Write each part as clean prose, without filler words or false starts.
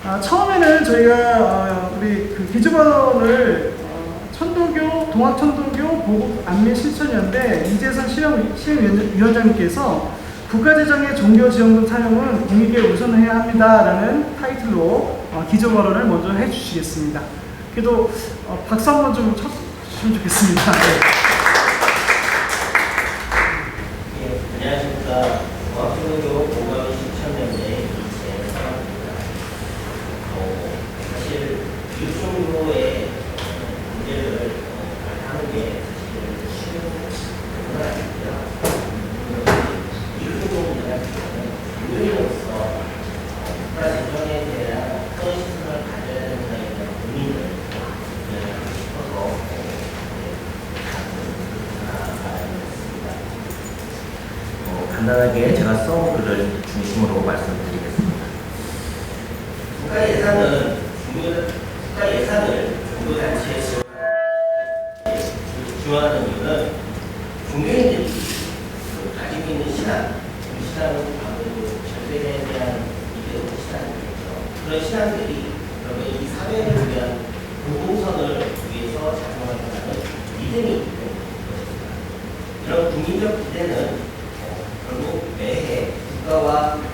처음에는 저희가 우리 그 기조반을 천도교, 동학천도교 보국 안내 실천위원회 이재선 실행위원장님께서 국가재정의 종교지원금 사용은 공익에 우선해야 합니다라는 타이틀로 기조발언을 먼저 해주시겠습니다. 그래도 박수 한번 좀 쳐주시면 좋겠습니다. 네, 안녕하십니까. 동학천도교 보국 실천위원회 이재선입니다. 사실 기독교의 문제를 하는 게 사실 쉬운 건 아니고요. 기독교 문제가 교회로서 국가재정에 대한 어떤 시선을 가져야 되는가에 대한 고민을 싶어서 나아가겠습니다. 간단하게 제가 써 글을 중심으로 말씀드리겠습니다. 국가예산을 종교단체에 지원하는 이유는 종교인들이 가지고 있는 신앙, 그 신앙은 아무래도 절대에 대한 이데올로 신앙이겠죠. 그런 신앙들이 그러면 이 사회를 위한 공동선을 위해서 작용하는 믿음이 있는 것입니다. 이런 국민적 기대는 결국 매해 국가와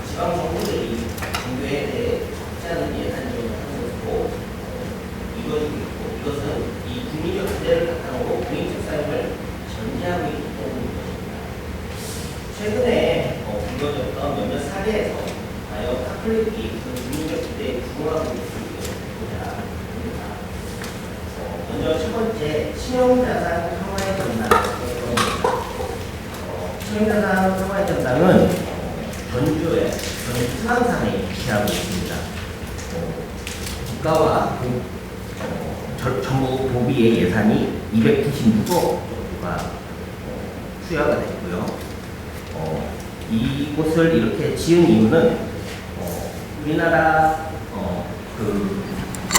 지방 정부들이 종교에 대해 적지 않은 예산 지원을 하는 것으로 이루어지고 있고, 이것은 이 국민적 기대를 바탕으로 공익적 사용을 전제하고 있기 때문입니다. 최근에 불거졌던 몇몇 사례에서 과연 카톨릭이 그 국민적 기대에 부응하고 있을지 보자 합니다. 먼저 첫 번째, 신용자산 평화의 전당. 신용자산 평화의 전당은 전주의 수강산에 위치하고 있습니다. 국가와 정부 보비의 예산이 296억 정도가 수여가 됐고요. 이곳을 이렇게 지은 이유는 우리나라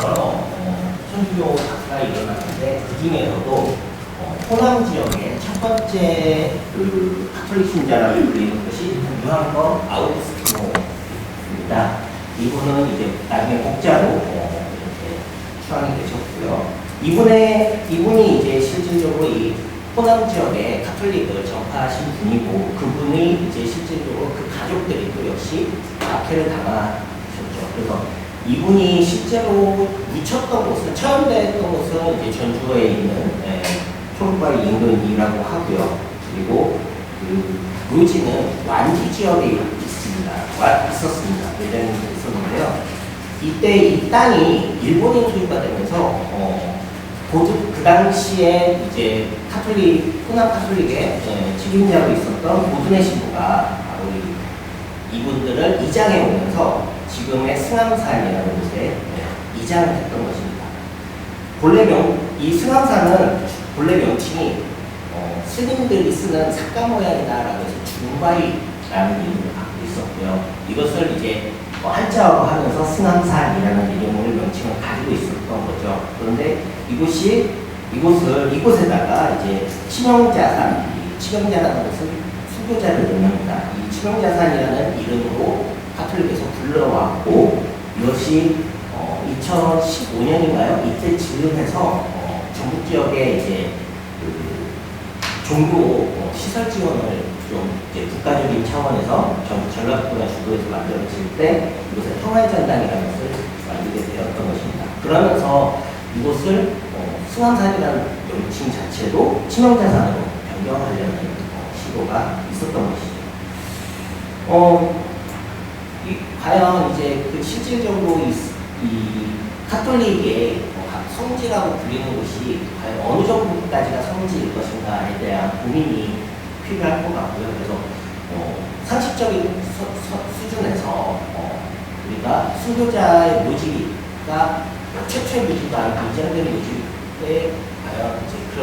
여러 천주교 사태가 일어났는데 그 중에서도 호남 지역의 첫 번째 카톨릭 신자라고 불리는 것이 유한거 아우구스티노입니다. 이분은 이제 나중에 목자로 이렇게 추앙이 되셨고요. 이분이 이제 실질적으로 이 호남 지역에 카톨릭을 전파하신 분이고, 그분이 이제 실질적으로 그 가족들이 또 역시 박해를 당하셨죠. 그래서 이분이 실제로 묻혔던 곳은, 처형됐던 곳은 이제 전주에 있는 초록바위 인근이라고 하고요. 그리고 그 묘지는 완지 지역에 있었습니다. 예전에 있었는데요. 이때 이 땅이 일본인 소유가 되면서 그 당시에 이제 호남 카톨릭의 책임자로 있었던 보드네 신부가 바로 이분들을 이장해 오면서 지금의 승암산이라는 곳에 이장을 했던 것입니다. 이 승암산은 본래 명칭이 스님들이 쓰는 삭가 모양이다라고 해서 중바위라는 이름을 갖고 있었고요. 이것을 이제 한자어로 하면서 승암산이라는 이름을 명칭을 가지고 있었던 거죠. 그런데 이곳에다가 이제 치명자라는 것은 수교자를 의미합니다. 이 치명자산이라는 이름으로 카톨릭에서 불러왔고, 이것이 2015년인가요? 이때 지금해서 전북 지역에 이제 종교 시설 지원을 좀 이제 국가적인 차원에서 전라북도나 주도에서 만들어질 때 이곳에 평화의 전당이라는 것을 만들게 되었던 것입니다. 그러면서 이곳을 승암산이라는 명칭 자체도 치명자산으로 변경하려는 시도가 있었던 것이죠. 과연 이제 그 실질적으로 이 카톨릭의 성지라고 불리는 곳이 과연 어느 정도까지가 성지일 것인가에 대한 고민이 필요할 것 같고요. 그래서 상식적인 수준에서 우리가 순교자의 묘지가 최초의 묘지가 아니고 인정된 묘지에 과연 이제 그런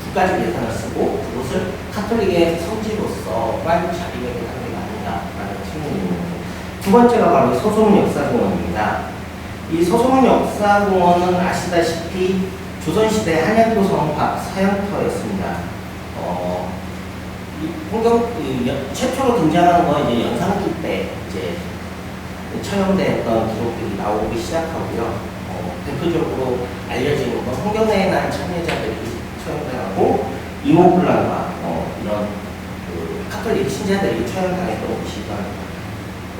국가적 예산을 쓰고 그것을 카톨릭의 성지로서 빨리 자리매김 하는 게 맞는가라는 질문이 있는 거죠. 두 번째가 바로 소소문 역사공원입니다. 이 소소문 역사공원은 아시다시피 조선시대 한양도성 밖 사형터였습니다. 최초로 등장한 건 이제 연산기 때 이제 처형되었던 기록들이 나오기 시작하고요. 대표적으로 알려지는 건 성경회에 난 참여자들이 처형당하고 이모군란과 이런 카톨릭 신자들이 처형당했던 것이기도 합니다.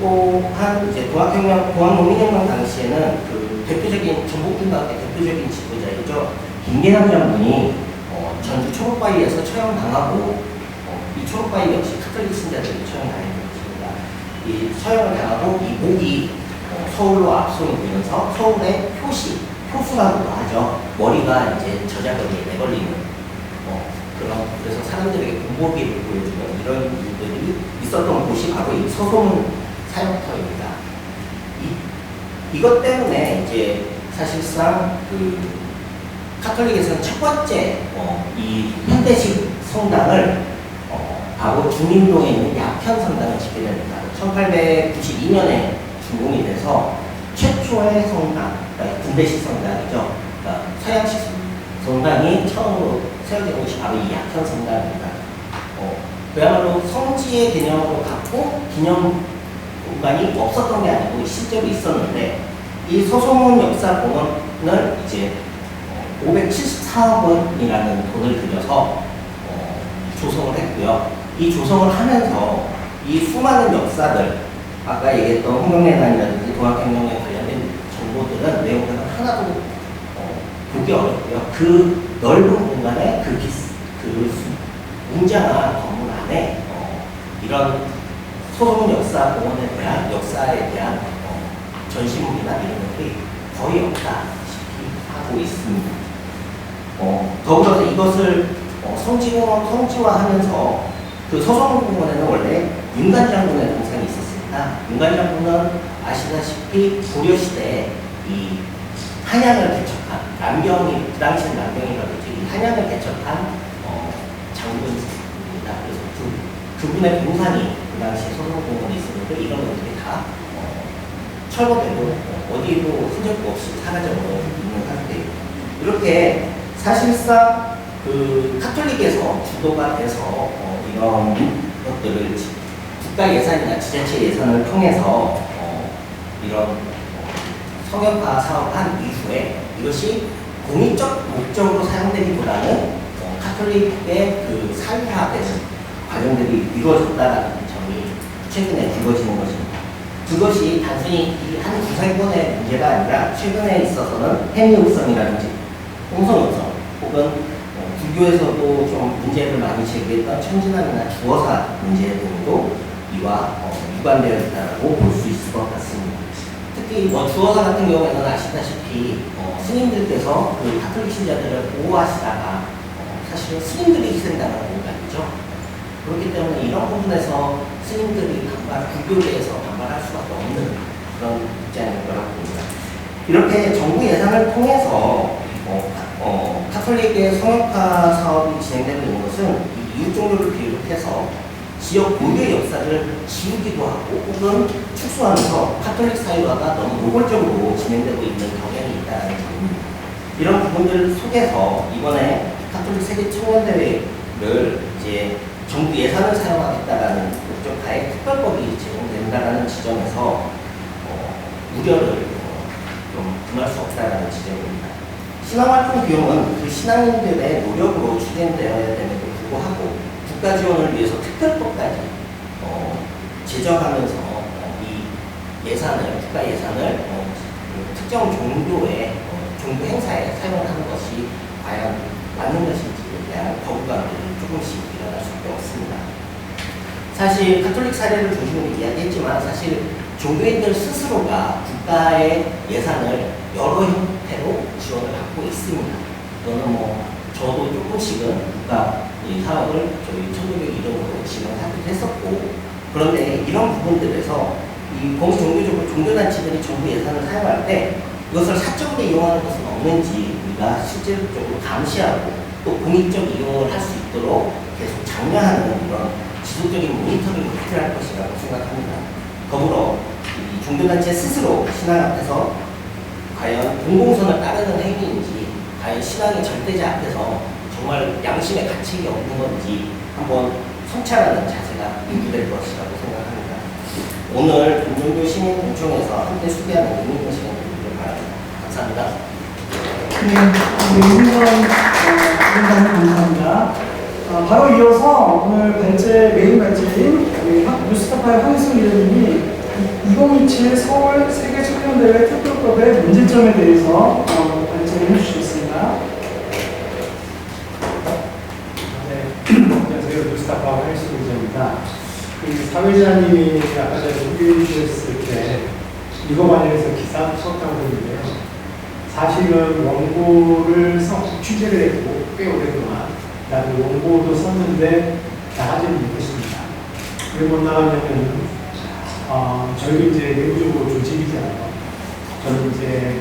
또한 이제 동학농민혁명 당시에는 그 대표적인 전북군 가운데 대표적인 지도자이죠. 김계남 장군이 전주 초록바위에서 처형당하고 이 초록바위 역시 카톨릭 신자들이 처형당했던 것입니다. 이 처형을 당하고 이 목이 서울로 앞손이 되면서 서울의 표수라고도 하죠. 머리가 이제 저작거리에 내걸리는 그래서 사람들에게 군복기를 보여주는 이런 일들이 있었던 곳이 바로 이 서소문 사형터입니다. 이것 때문에 이제 사실상 그 카톨릭에서는 첫 번째 이 현대식 성당을 바로 중림동에 있는 약현 성당을 짓게 됩니다. 1892년에 준공이 돼서 최초의 성당, 그러니까 군대식 성당이죠. 그러니까 서양식 성당이 처음으로 세워진 곳이 바로 이 약현 성당입니다. 그야말로 성지의 개념으로 갖고 기념 공간이 없었던 게 아니고 실제로 있었는데 이 서소문 역사공원을 이제 574억 원이라는 돈을 들여서 조성을 했고요. 이 조성을 하면서 이 수많은 역사들, 아까 얘기했던 홍명내단이라든지 동학혁명에 관련된 정보들은 내용들은 하나도 보기 어렵고요. 그 넓은 공간에 그 웅장한 건물 안에 이런 소소문 역사공원에 대한 역사에 대한 전시물이나 이런 것들이 거의 없다시피 하고 있습니다. 더불어서 이것을 성지화하면서 그 서소문공원에는 원래 윤관장군의 동상이 있었습니다. 윤관장군은 아시다시피 고려시대에 이 한양을 개척한 남경이, 그 당시엔 남경이라고 했죠. 이 한양을 개척한 장군입니다. 그래서 그분의 동상이 그 당시에 서소문공원에 있었는데 이런 것들이 다 철거되고 어디에도 흔적 없이 사라져 있는 상태예요. 이렇게 사실상 그 카톨릭에서 주도가 돼서 이런 것들을 국가 예산이나 지자체 예산을 통해서 이런 성역화 사업을 한 이후에 이것이 공익적 목적으로 사용되기보다는 카톨릭의 그 사회화되는 과정들이 이루어졌다는 점이 최근에 불거지는 것입니다. 그것이 단순히 한 구상권의 문제가 아니라 최근에 있어서는 행위음성이라든지 공성음성 혹은 불교에서도 좀 문제를 많이 제기했던 천진함이나 주어사 문제 등도 이와 유관되어 있다고 볼 수 있을 것 같습니다. 특히 주어사 같은 경우에는 아시다시피 스님들께서 그 카톨릭 신자들을 보호하시다가 사실 스님들이 희생당하는 공간이죠. 그렇기 때문에 이런 부분에서 스님들이 불교계에서 반발할 수밖에 없는 그런 입장일 거라고 봅니다. 이렇게 정부 예산을 통해서 카톨릭의 성역화 사업이 진행되고 있는 것은 이웃 종교를 비롯해서 지역 고유의 역사를 지우기도 하고 혹은 축소하면서 카톨릭 사회화가 너무 노골적으로 진행되고 있는 경향이 있다는 점입니다. 이런 부분들 속에서 이번에 카톨릭 세계 청년대회를 이제 정부 예산을 사용하겠다라는 목적하에 특별법이 제공된다라는 지점에서 우려를 좀 금할 수 없다라는 지점입니다. 신앙활동 비용은 그 신앙인들의 노력으로 추진되어야 됨에도 불구하고 국가 지원을 위해서 특별법까지 제정하면서 이 예산을, 국가 예산을 특정 종교의 종교 행사에 사용하는 것이 과연 맞는 것인지에 대한 거부감들이 조금씩 일어날 수밖에 없습니다. 사실 카톨릭 사례를 중심으로 이야기했지만 사실 종교인들 스스로가 국가의 예산을 여러 형태로 지원을 받고 있습니다. 이거는 저도 조금씩은 국가 이 사업을 저희 천주교 이름으로 진행하기도 했었고, 그런데 이런 부분들에서 이 공동종교적으로 종교단체들이 정부 예산을 사용할 때 이것을 사적으로 이용하는 것은 없는지 우리가 실질적으로 감시하고 또 공익적 이용을 할 수 있도록 계속 장려하는 이런 지속적인 모니터링이 필요할 것이라고 생각합니다. 더불어 이 종교단체 스스로 신앙 앞에서 과연 공공선을 따르는 행위인지, 과연 신앙의 절대자 앞에서 정말 양심의 가책이 없는 건지 한번 성찰하는 자세가 요구될 것이라고 생각합니다. 오늘 동종교 시민공청에서 함께 수배하는 의미 있는 시간 되기를 바랍니다. 감사합니다. 네, 우리 윤선 위원장님 감사합니다. 바로 이어서 오늘 메인 발제인 우리 뉴스타파의 황희승 위원님이 2027 서울 세계 청년대회 특별법의 문제점에 대해서 발제를 해주시겠습니다. 네, 안녕하세요. 뉴스타파 황희승 기자입니다. 사회자님이 아까 전에 소개해 주셨을 때 이거 관련해서 기사 썼다고 했는데요. 사실은 원고를 취재를 했고 꽤 오랫동안 나도 원고도 썼는데 나가지는 못했습니다. 왜 못 나갔냐면 저희 이제 내부적으로 조직이잖아요. 저는 이제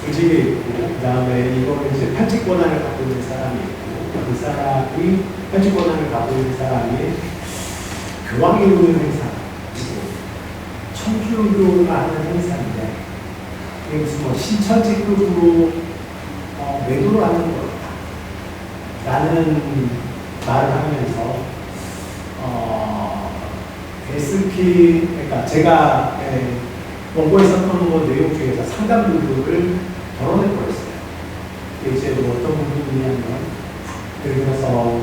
조직에 있고 그 다음에 이거는 이제 편집 권한을 갖고 있는 사람이 있고 그 사람이 편집 권한을 갖고 있는 사람이 교황이 오는 행사, 천주교가 하는 행사인데 이게 무슨 뭐 신천지급으로 매도를 하는 것 같다 라는 말을 하면서 SP, 그러니까 제가 원고에 썼던 거 내용 중에서 상당 부분을 덜어내버렸어요. 이제 뭐 어떤 부분이냐면 예를 들어서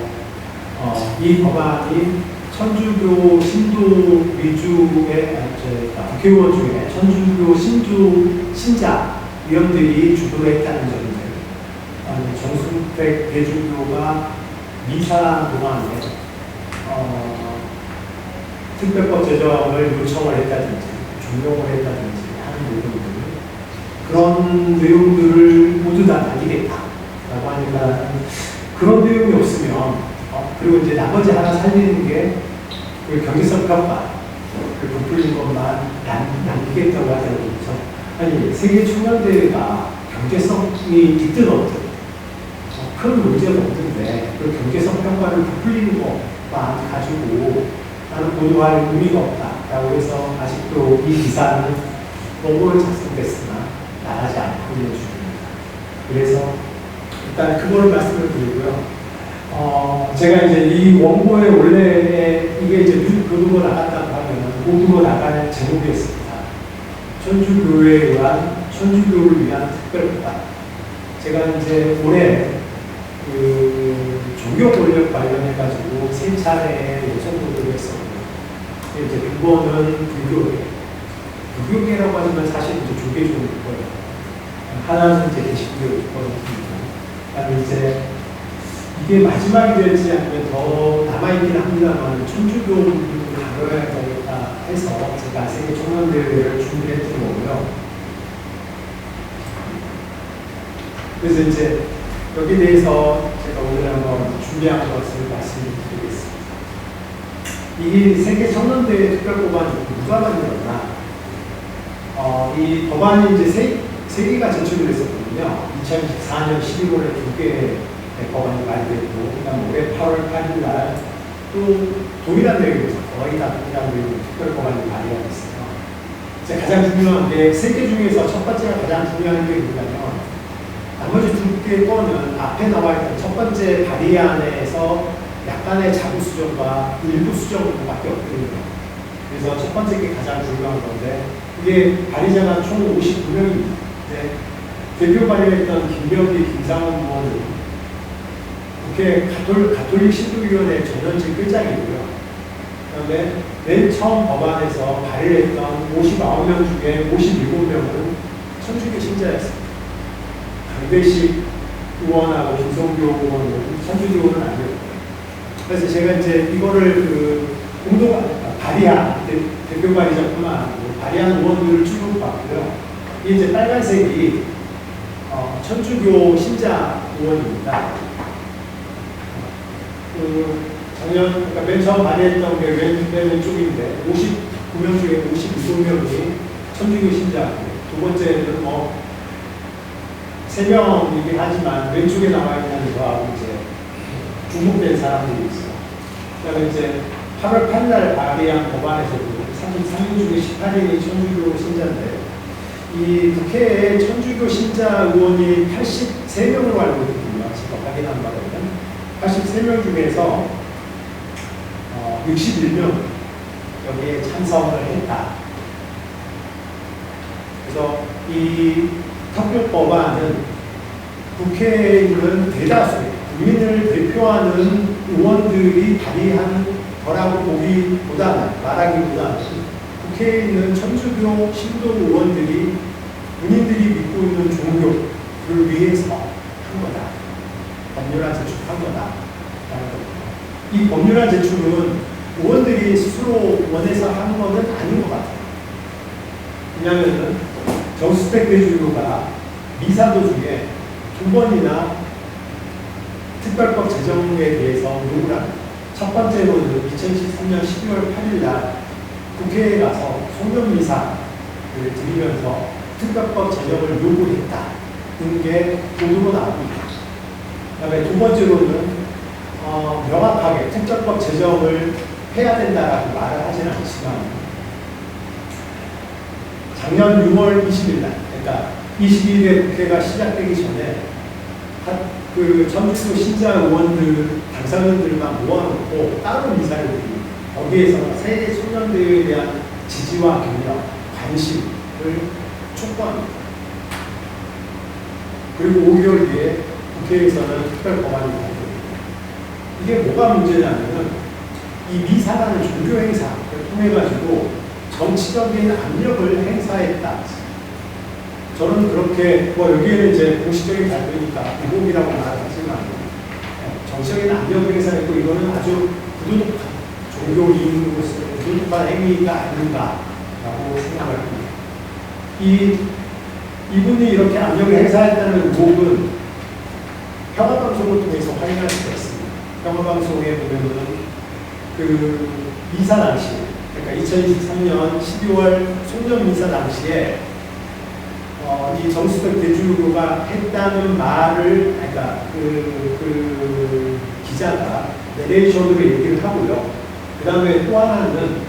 이 법안이 천주교 신도 위주의 국회의원 중에 천주교 신자 위원들이 주도를 했다는 점인데 정순택 대주교가 미사 동안에 특별법 제정을 요청을 했다든지 종용을 했다든지 하는 내용들 그런 내용들을 모두 다 다니겠다라고 하니까 그런 내용이 없으면 그리고 이제 나머지 하나 살리는 게 그 경제성 평가 그 부풀린 것만 남기겠다고 하더라고요. 아니 세계 청년대회가 경제성이 있든 없든 큰 문제가 없는데 그 경제성 평가를 부풀리는 것만 가지고 나는 보도할 의미가 없다라고 해서 아직도 이 기사는 원고를 작성됐으나 나가지 않고 있는 중입니다. 그래서 일단 그거를 말씀을 드리고요. 제가 이제 이 원고의 원래 이게 이제 교도로 나갔다고 하면 모두로 나갈 제목이었습니다. 천주교회에 의한 천주교를 위한 특별법안. 제가 이제 올해 그 종교 권력 관련해가지고 3차례 예전 보도를 했었고요. 이제 그거는 불교계라고 하지만 사실 이제 조계종일 거예요. 하나는 이제 개신교일 거거든요. 그다음에 이제 이게 마지막이 될지 아니면 더 남아있긴 합니다만 천주교를 다뤄야 되겠다 해서 제가 세계 청년대회를 준비했던 거고요. 그래서 이제 여기에 대해서 제가 오늘 한번 준비한 것을 말씀드리겠습니다. 이 세계 청년대회 특별법안이 누가 만들었나? 이 법안이 이제 세 개가 제출을 했었거든요. 2014년 11월에 2개의 법안이 발표됐고, 그다음 올해 8월 8일 날 또 동일한 내용에서 거의 다 동일한 내용의 특별법안이 발의가 됐어요. 이제 가장 중요한 게 세 개 중에서 첫 번째가 가장 중요한 게 뭐냐면 나머지 두 개 거는 앞에 나와 있던 첫 번째 발의안에서 약간의 자구 수정과 일부 수정밖에 없거든요. 그래서 첫 번째 게 가장 중요한 건데 이게 발의자가 총 59명입니다. 대표 발의했던 김병기, 김상원 의원은 국회 가톨릭 신도위원회 전현직 회장이고요. 그다음에 맨 처음 법안에서 발의했던 59명 중에 57명은 천주교 신자였습니다. 강대식 의원하고 김성교 의원은 천주교는 아니었고요. 그래서 제가 이제 이거를 발의한 대표 발의자뿐만 아니고 발의한 의원들을 쭉 봤고요. 이게 이제 빨간색이 천주교 신자 의원입니다. 그러니까 맨 처음 발의했던 게 왼쪽인데 59명 중에 52명이 천주교 신자고 두 번째는 3명이긴 하지만 왼쪽에 나와 있는 저하고 이제 중복된 사람들이 있어요. 그다음에 이제 8월 8일 발의한 법안에서도 33명 중에 18인이 천주교 신자인데 이 국회에 천주교 신자 의원이 83명으로 알고 있거든요. 제가 확인한 바로는 83명 중에서 61명 여기에 찬성을 했다. 그래서 이 특별법안은 국회에 있는 대다수의 국민을 대표하는 의원들이 발의한 거라고 말하기보다는 국회에 있는 천주교 신도 의원들이 본인들이 믿고 있는 종교를 위해서 한 거다. 법률안 제출한 거다. 이 법률안 제출은 의원들이 스스로 원해서 한 것은 아닌 것 같아요. 왜냐하면 정수택 대주교가 미사 도중에 2번이나 특별법 제정에 대해서 요구를 합니다. 첫 번째로는 2013년 12월 8일 날 국회에 가서 송년미사를 드리면서 특별법 제정을 요구했다는 게 보도로 나옵니다. 그 다음에 두 번째로는 명확하게 특별법 제정을 해야 된다라고 말을 하지는 않지만 작년 6월 20일 날, 그러니까 22대 국회가 시작되기 전에 그 전주교 신자 의원들, 당사자들만 모아놓고 따로 미사를 드리고 거기에서 세계 소년대회에 대한 지지와 격려, 관심을 촉구합니다. 그리고 5개월 뒤에 국회에서는 특별 법안이 나옵니다. 이게 뭐가 문제냐면은 이 미사라는 종교 행사를 통해 가지고 정치적인 압력을 행사했다. 저는 그렇게 여기에는 이제 공식적인 발표니까 비공이라고 말하지만 정치적인 압력을 행사했고 이거는 아주 부도덕한 종교인으로서 부도덕한 행위가 아닌가라고 생각을 합니다. 이분이 이렇게 압력을 행사했다는 의혹은 평화방송을 통해서 확인할 수가 있습니다. 평화방송에 보면은 그 미사 당시, 그러니까 2023년 12월 송년 미사 당시에 이 정수택 대주교가 했다는 말을, 그러니까 그 기자가 내레이션으로 얘기를 하고요. 그 다음에 또 하나는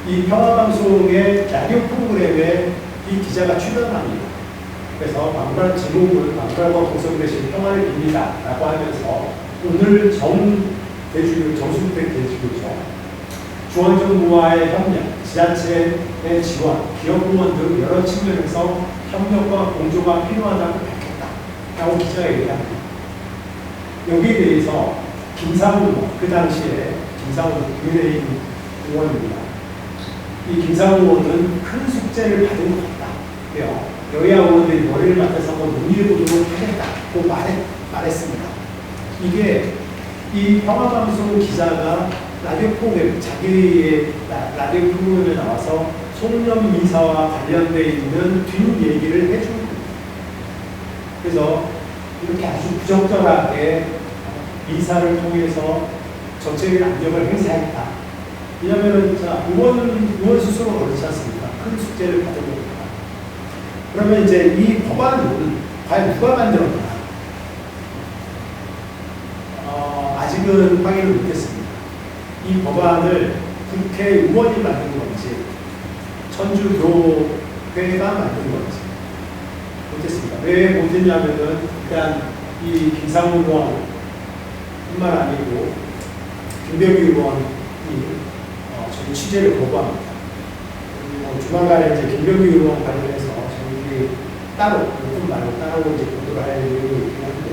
이 평화방송의 라디오 프로그램에 이 기자가 출연합니다. 그래서 막말 제목을 막말과 공성되신 평화를 빕니다 라고 하면서 오늘 정수택 대주교죠. 중앙정부와의 협력, 지자체의 지원, 기업공원 등 여러 측면에서 협력과 공조가 필요하다고 밝혔다라고 기자가 얘기합니다. 여기에 대해서 김상우, 그 당시에 김상우 국민의힘 의원입니다. 이 김상우 의원은 큰 숙제를 받은 것 같다. 여야 의원들이 머리를 맞대서 한번 논의해보도록 하겠다고 말했습니다. 이게 이 평화방송 기자가 라디오 프로그램, 자기의 라디오 프로그램에 나와서 송년 미사와 관련되어 있는 뒷얘기를 해준 겁니다. 그래서 이렇게 아주 부적절하게 미사를 통해서 정책의 압력을 행사했다. 왜냐하면 의원 스스로 그렇지 않습니까? 큰 숙제를 받은 겁니다. 그러면 이제 이 법안은 과연 누가 만들었나? 아직은 확인을 못했습니다. 이 법안을 국회의원이 만든 건지 천주교회가 만든 건지 못했습니다. 왜 못했냐면은 일단 이 김상훈 의원뿐만 아니고 김병기 의원이 저희 취재를 거부합니다. 조만간에 이제 김병기 의원 관련해서 저희 따로 요즘 말고 따로 이제 보도를 할 내용이 있긴 한데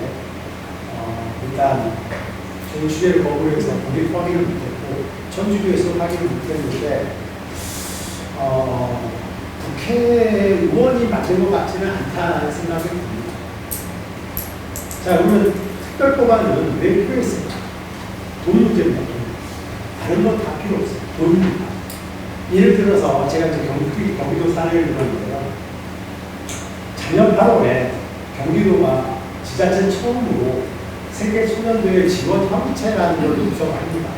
일단 저희 취재를 거부해서 거기 확인을 못했고 천주교에서 확인을 못했는데 국회의원이 만든 것 같지는 않다는 생각이 듭니다. 자, 그러면 특별법안은 왜 필요했을까? 돈 문제입니다. 다른 건 다 필요 없어요. 돈입니다. 예를 들어서 제가 이제 경기도 사례를 들었는데요. 작년 8월에 경기도가 지자체 처음으로 세계 소년대회 지원 협의체라는 걸 구성합니다.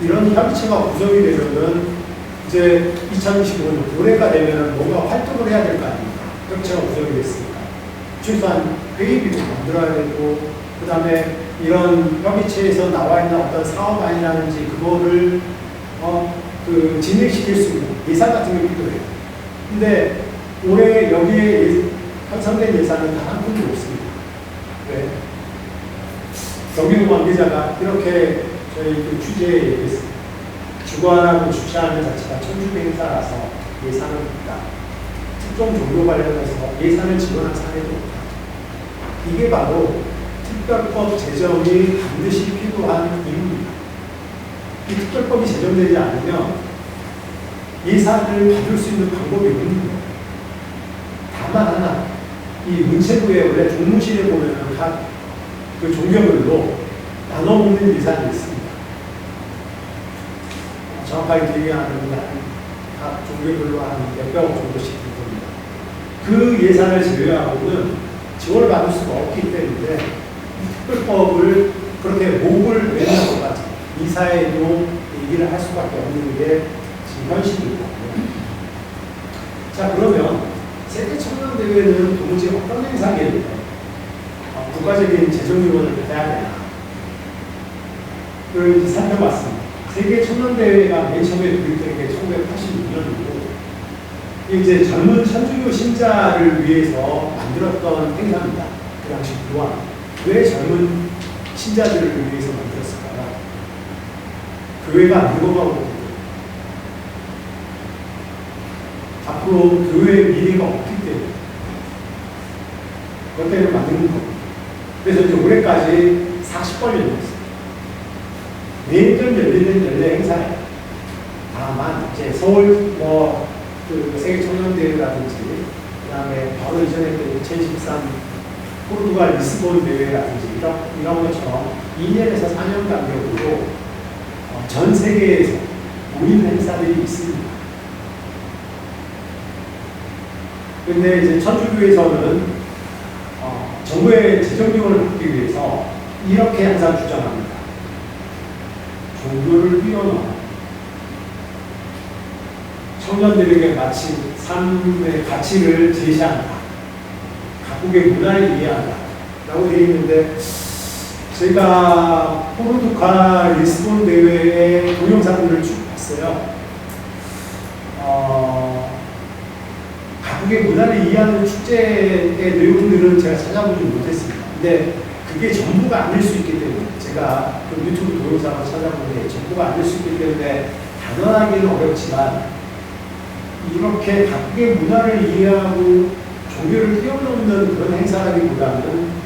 이런 협의체가 구성이 되면은 이제 2025년 올해가 되면은 뭔가 활동을 해야 될 거 아닙니까? 협의체가 구성이 됐으니까. 최소한 회의비도 만들어야 되고, 그 다음에 이런 협의체에서 나와 있는 어떤 사업안이라든지 그거를 진행시킬 수 있는 예산 같은 게 필요해요. 근데 올해 여기에 편성된 예산은 단 한 푼도 없습니다. 왜? 경기도 관계자가 이렇게 저희 그 취재에 얘기했습니다. 주관하고 주최하는 자체가 천주교 행사라서 예산은 없다. 특정 종교 관련해서 예산을 지원한 사례도 없다. 이게 바로 특별법 제정이 반드시 필요한 이유입니다. 이 특별법이 제정되지 않으면 예산을 받을 수 있는 방법이 없는 거예요. 다만 하나, 이 문체부에 원래 종무실에 보면은 각 그 종교별로 나눠 먹는 예산이 있습니다. 정확하게 기억이 안 나는데 각 종교별로 한 몇백억 정도씩 될 겁니다. 그 예산을 제외하고는 지원을 받을 수가 없기 때문에 특별법을 그렇게 목을 내는 것까지 이사회도 얘기를 할 수밖에 없는 게 지금 현실이거든요. 자, 그러면 세계 청년대회는 도무지 어떤 행사겠는데 국가적인 재정 지원을 받아야 되나? 그걸 살펴봤습니다. 세계 청년대회가 맨 처음에 도입된 게 1986년이고 이제 젊은 천주교 신자를 위해서 만들었던 행사입니다. 그 당시 또한 왜 젊은 신자들을 위해서 만들었을까요? 교회가 늙어가고 있고 앞으로 교회의 미래가 없기 때문에 그것 때문에 만드는 겁니다. 그래서 이제 올해까지 40번이 넘었어요. 매년 열리는 연례 행사예요. 다만 이제 서울 그 세계 청년대회라든지 그다음에 바로 이전에 그 2013 포르투갈 리스본 대회라든지 이런 것처럼 2년에서 4년 간격으로 전 세계에서 모이는 행사들이 있습니다. 근데 이제 천주교에서는 정부의 재정 지원을 받기 위해서 이렇게 항상 주장합니다. 종교를 뛰어넘어 청년들에게 마치 삶의 가치를 제시한다. 각국의 문화를 이해한다. 라고 되어 있는데 제가 포르투갈 리스본 대회의 동영상들을 쭉 봤어요. 각국의 문화를 이해하는 축제의 내용들은 제가 찾아보지 못했습니다. 근데 그게 전부가 아닐 수 있기 때문에 제가 그 유튜브 동영상을 찾아보는데 전부가 아닐 수 있기 때문에 단언하기는 어렵지만 이렇게 각국의 문화를 이해하고 종교를 뛰어넘는 그런 행사라기보다는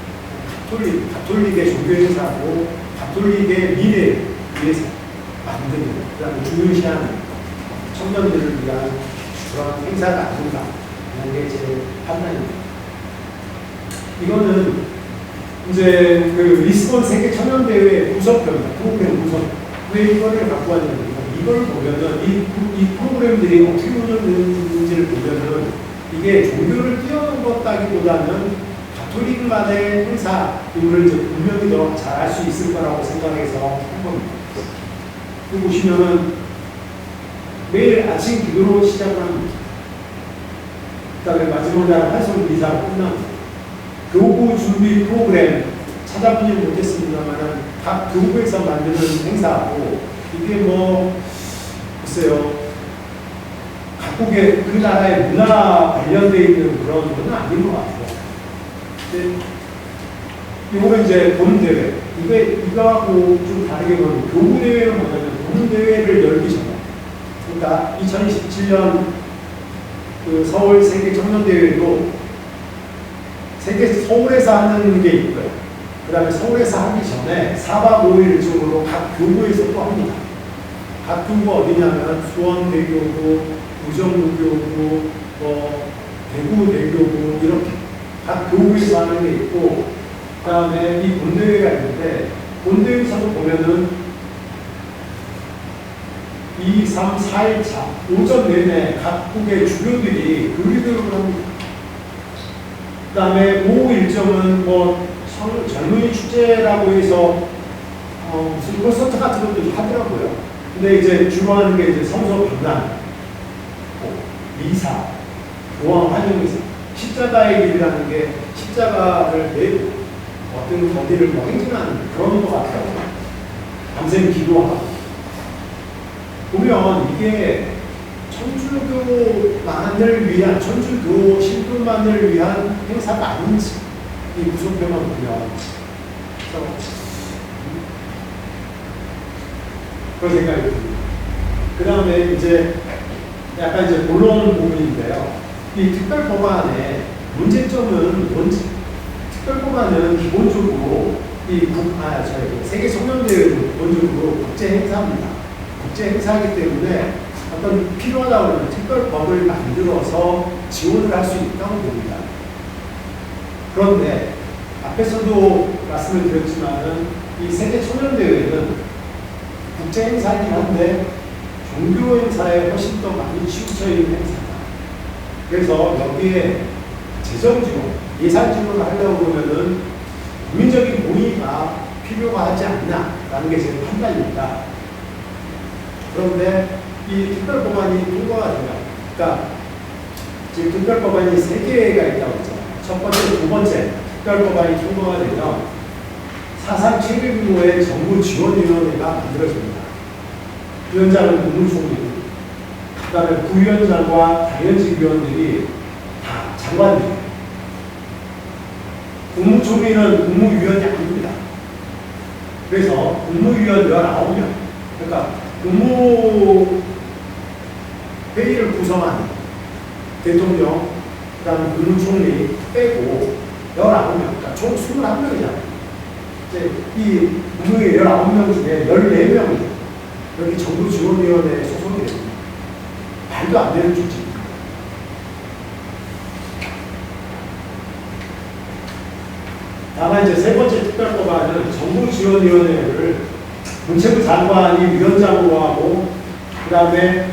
가톨릭의 종교 행사고 가톨릭의 미래를 위해서 만드는 그다음에 중요시하는 청년들을 위한 그런 행사가 아닌가 하는 게 제 판단입니다. 이거는 이제 그 리스본 세계 청년대회 구성표입니다. 프로그램 구성. 왜 이거를 갖고 왔냐면 이걸 보면은 이 프로그램들이 어떻게 운영되는지를 보면은 이게 종교를 뛰어넘었다기보다는 가톨릭만의 행사임을 분명히 더 잘 알 수 있을 거라고 생각해서 한 겁니다. 여기 보시면은 매일 아침 기도로 시작을 합니다. 그다음에 마지막에 환송 미사가 끝납니다. 교구 준비 프로그램 찾아보지 못했습니다만은 각 교구에서 만드는 행사하고 이게 글쎄요 각국의 그 나라의 문화 관련되어 있는 그런 건 아닌 것 같아요. 근데 이거는 이제 본대회 이거하고 좀 다르게 보면 교구대회는 뭐냐면 본대회를 열기 전에 그러니까 2017년 그 서울 세계 청년대회도 서울에서 하는 게 있고요. 그 다음에 서울에서 하기 전에 4박 5일쯤으로 각 교구에서 또 합니다. 각 교구가 어디냐면 수원대교구, 우정부교구, 대구대교구 이렇게 각 교구에서 하는 게 있고 그 다음에 이 본대회가 있는데 본대회에서도 보면은 2, 3, 4일차 오전 내내 각국의 주교들이 교리교육을 합니다. 그 다음에 오후 일정은 젊은이 축제라고 해서 무슨 콘서트 같은 것도 하더라고요. 근데 이제 주로 하는 게 이제 성서 강단, 미사, 교황 환영미사, 십자가의 길이라는 게 십자가를 메고 어디를 행진하는 그런 것 같더라고요. 밤샘 기도하고. 보면 이게 천주교만을 위한, 천주교 신분만을 위한 행사가 아닌지 이 구성표만 보면 그런 생각이 듭니다. 그 다음에 이제 약간 이제 본론 부분인데요. 이 특별법안의 문제점은 뭔지, 특별법안은 기본적으로 세계 청년대회는 기본적으로 국제 행사입니다. 국제 행사이기 때문에 어떤 필요하다고 하면 특별법을 만들어서 지원을 할 수 있다고 봅니다. 그런데 앞에서도 말씀을 드렸지만은 이 세계 청년대회는 국제 행사이긴 한데 종교 행사에 훨씬 더 많이 치우쳐 있는 행사다. 그래서 여기에 재정 지원, 예산 지원을 하려고 그러면은 국민적인 동의가 필요가 하지 않나라는 게 제 판단입니다. 그런데 이 특별법안이 통과가 되면, 그러니까 지금 특별법안이 3개가 있다고 했잖아요. 첫 번째, 두 번째 특별법안이 통과가 되면 사상 최대 규모의 정부 지원위원회가 만들어집니다. 위원장은 국무총리, 그 다음에 부위원장과 당연직 위원들이 다 장관입니다. 국무총리는 국무위원이 아닙니다. 그래서 국무위원 19명, 그러니까 국무회의를 구성하는 대통령, 그 다음에 국무총리 빼고 19명, 그러니까 총 21명이잖아요. 이제 이 국무회의 19명 중에 14명이 여기 정부지원위원회에 소속이 됩니다. 말도 안 되는 조직입니다. 다만 이제 세 번째 특별법안은 정부지원위원회를 문체부 장관이 위원장으로 하고, 그 다음에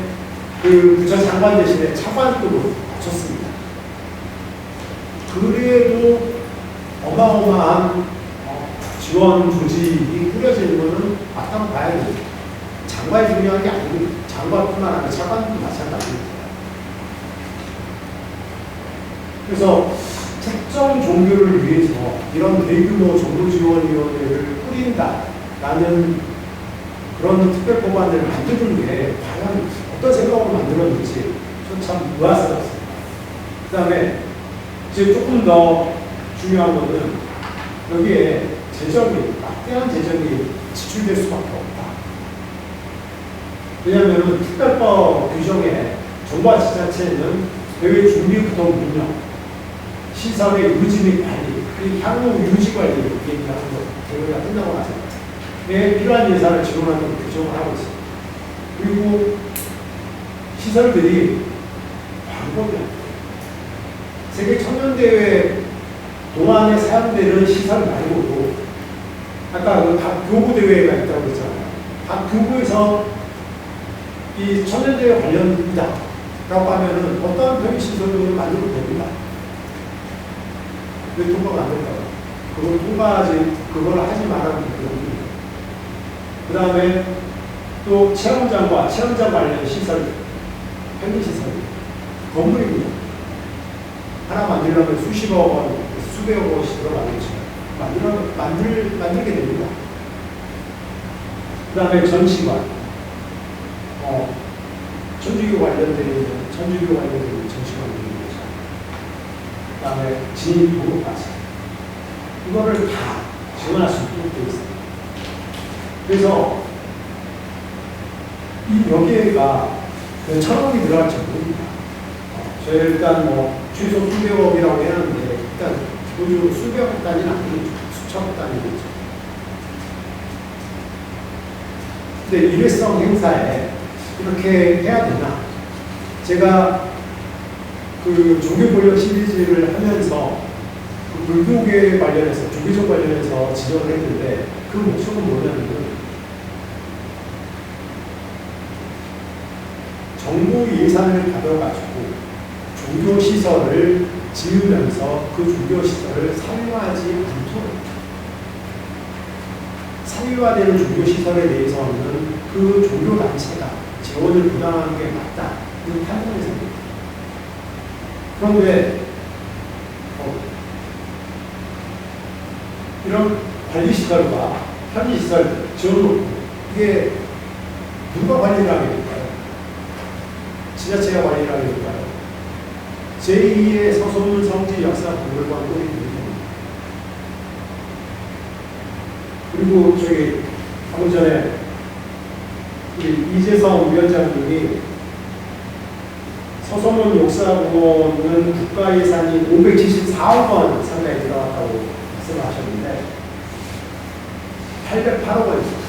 그 부처 장관 대신에 차관급으로 맞췄습니다. 그래도 어마어마한 지원 조직이 꾸려지는 것은 막상 봐야 됩니다. 장관이 중요한 게 아니고 장관뿐만 아니라 차관도 마찬가지입니다. 그래서 특정 종교를 위해서 이런 대규모 정부지원위원회를 꾸린다라는 그런 특별법안을 만드는 게 과연 어떤 생각으로 만들었는지 참 의아스럽습니다. 그 다음에 이제 조금 더 중요한 것은 여기에 막대한 재정이 지출될 수밖에 없다. 왜냐하면 특별법 규정에 정부와 지자체는 대외 준비부터 운영, 시설의 유지 및 관리, 그리고 향후 유지 관리 얘기하는 것, 대회가 끝나고 나서 필요한 예산을 지원하는 규정을 하고 있습니다. 그리고 시설들이 광범위합니다. 세계 청년대회 동안에 사용되는 시설 말고도 아까 각 교구 대회가 있다고 했잖아요. 각 교구에서 이 청년대회 관련이다라고 하면은 어떤 편의시설을 만들어도 됩니다. 왜 통과가 안 될까요? 그걸 하지 말라는 겁니다. 그 다음에 또 체험장 관련 시설, 편의시설, 건물입니다. 하나 만들려면 수십억 원, 수백억 원씩 들어가겠지만 만들게 됩니다. 그 다음에 전시관, 천주교 관련된 전시관 만들죠. 그 다음에 진입 보급까지 이거를 다 지원할 수 있도록 되어 있습니다. 그래서 이 여기가 1,000억이 들어갈지 모릅니다. 저희 일단 최소 수백억이라고 해놨는데 일단 기본적으로 수백억 단위는 아니겠죠. 수천억 단위겠죠. 근데 일회성 행사에 이렇게 해야 되나? 제가 그 종교권력 시리즈를 하면서 그 불교계 관련해서 종교적 관련해서 지적을 했는데 그 목적은 뭐냐면 정부 예산을 받아가지고 종교시설을 지으면서 그 종교시설을 사유화하지 않도록 사유화되는 종교시설에 대해서는 그 종교단체가 재원을 부담하는 게 맞다는 판단이 삽니다. 그런데 이런 관리시설과 편의시설 지어놓고 이게 누가 관리를 하게 될까요? 지자체가 관리를 하게 될까요? 제2의 서소문 성지 역사 박물관 꼴이 됩니다. 그리고 저기 방금 전에 우리 이재성 위원장님이 서소문 역사공원은 국가 예산이 574억 원 상당히 들어갔다고 말씀하셨는데 808억 원입니다.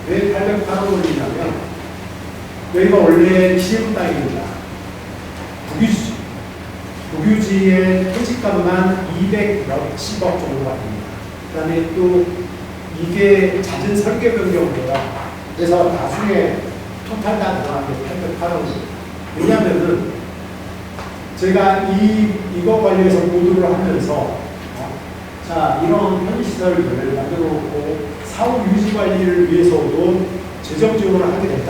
왜 808억 원이냐면 여기가 원래 시골 땅입니다. 국유지. 국유지의 토지값만 210억 정도가 됩니다. 그 다음에 또 이게 잦은 설계 변경이에요. 그래서 나중에 토탈 다 들어간 게 808억입니다. 왜냐하면은 제가 이거 관련해서 보도를 하면서 자 이런 편의시설을 만들어 놓고 사후 유지 관리를 위해서도 재정 지원을 하게 된다.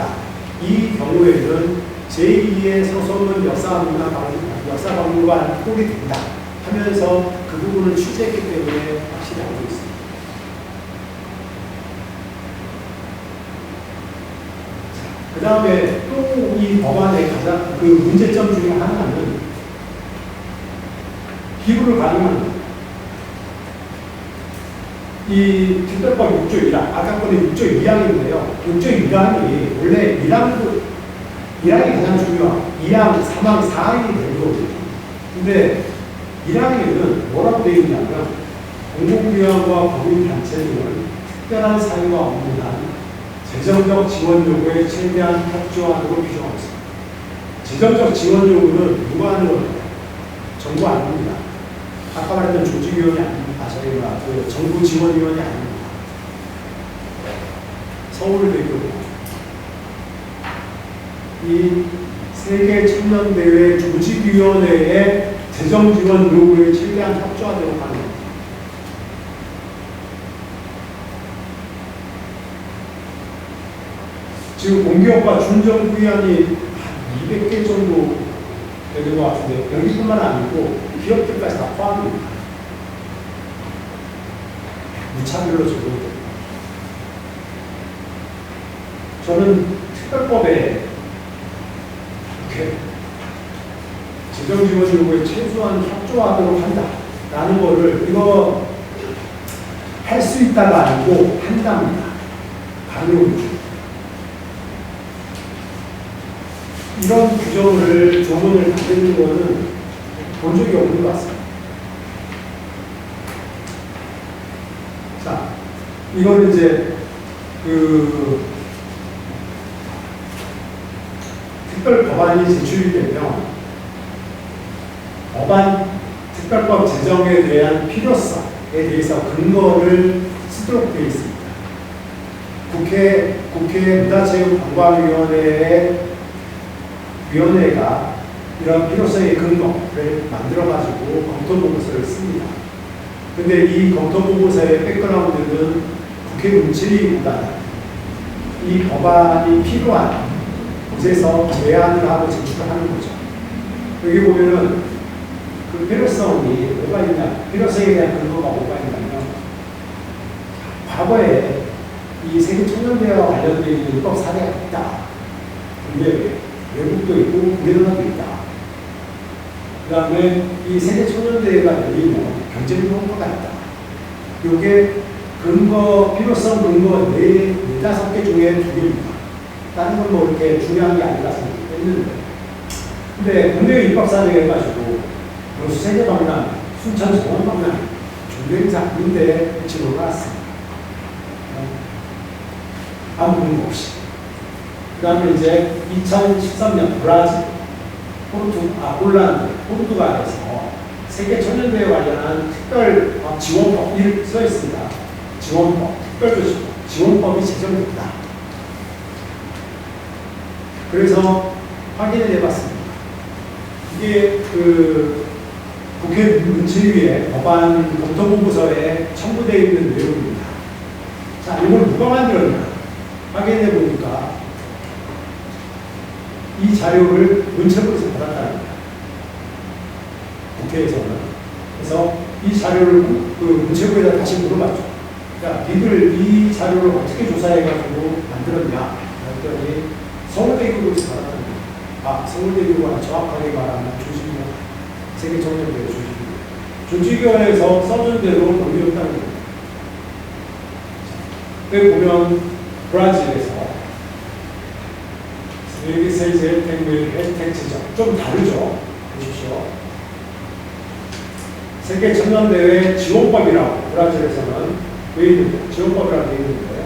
이 경우에는 제2의 서소문 역사박물관 꼴이 된다 하면서 그 부분을 취재했기 때문에 확실히 알고 있습니다. 그 다음에 또 이 법안의 가장 그 문제점 중에 하나는 기부를 가능한 것. 이 특별법 6조 1항, 아까 거는 6조 2항인데요. 6조 2항이 원래 1항이 가장 중요한 2항, 3항, 4항이 되는 거거든요. 근데 1항에는 뭐라고 되어 있냐면 공공기관과 법인단체는 특별한 사유가 없는 한 재정적 지원 요구에 최대한 협조하도록 규정하고 있습니다. 재정적 지원 요구는 누가 하는 거예요? 정부 아닙니다. 아까 말했던 조직위원이 아닙니다. 그 정부 지원위원이 아닙니다. 서울대교 이 세계 청년대회 조직위원회의 재정지원 요구에 최대한 협조하도록 하는 겁니다. 지금 공기업과 준정부위원이 한 200개 정도 되는 것 같은데 여기뿐만 아니고 기업들까지 다 포함됩니다. 무차별로 적용됩니다. 저는 특별법에 이렇게 재정지원 요구에 최소한 협조하도록 한다 라는 거를 이거 할 수 있다가 아니고 한답니다. 강요입니다. 이런 규정을 조문을 만드는 거는 본 적이 없는 것 같습니다. 자, 이거는 이제 그 특별 법안이 제출이 되면 법안 특별법 제정에 대한 필요성에 대해서 근거를 쓰도록 되어 있습니다. 국회 문화체육관광위원회의 위원회가 이런 필요성의 근거를 만들어가지고 검토보고서를 씁니다. 근데 이 검토보고서의 백그라운드는 국회 문체위보다 이 법안이 필요한 곳에서 제안을 하고 제출하는 거죠. 여기 보면은 그 필요성이 뭐가 있냐, 필요성에 대한 근거가 뭐가 있냐면 과거에 이 세계 청년대회와 관련된 입법 사례가 있다. 근데 외국도 있고 우리나라도 있다. 그 다음에 이 세계 청년대회가 열리면 경제적 효과가 있다. 이게 근거, 필요성 근거 4-5개 중에 2개입니다. 다른 건 뭐 이렇게 중요한 게 아니라 생각했는데. 근데 국내 입법 사례가 해가지고 세계 박람, 순천 정원 박람, 종교행사 인데 지금 올라왔습니다. 아무 근거 없이. 그 다음에 이제 2013년 브라질, 폴란드, 포르투갈에서 세계 청년대회 관련한 특별 지원법, 이렇게 써 있습니다. 지원법, 특별조치법, 지원법이 제정됐다. 그래서 확인을 해봤습니다. 이게 그 국회 문체위의 법안 검토보고서에 첨부되어 있는 내용입니다. 자, 이걸 누가 만들었냐? 확인해 보니까 이 자료를 문체부에서 받았다는 거예요. 국회에서는. 그래서 이 자료를 그 문체부에다 다시 물어봤죠. 야, 니들 이 자료를 어떻게 조사해가지고 만들었냐? 그랬더니 서울대교에서 받았다는 거예요. 아, 서울대교가 정확하게 말하면 조직위원, 세계 청년대회 조직위원. 조직위원회에서 써준 대로 넘겼다는 거예요. 여기 보면 브라질에서 여기 세제 혜택 지정 좀 다르죠. 보십시오. 세계 청년대회 지원법이라고 브라질에서는 돼 있는데 지원법이라고 돼 있는데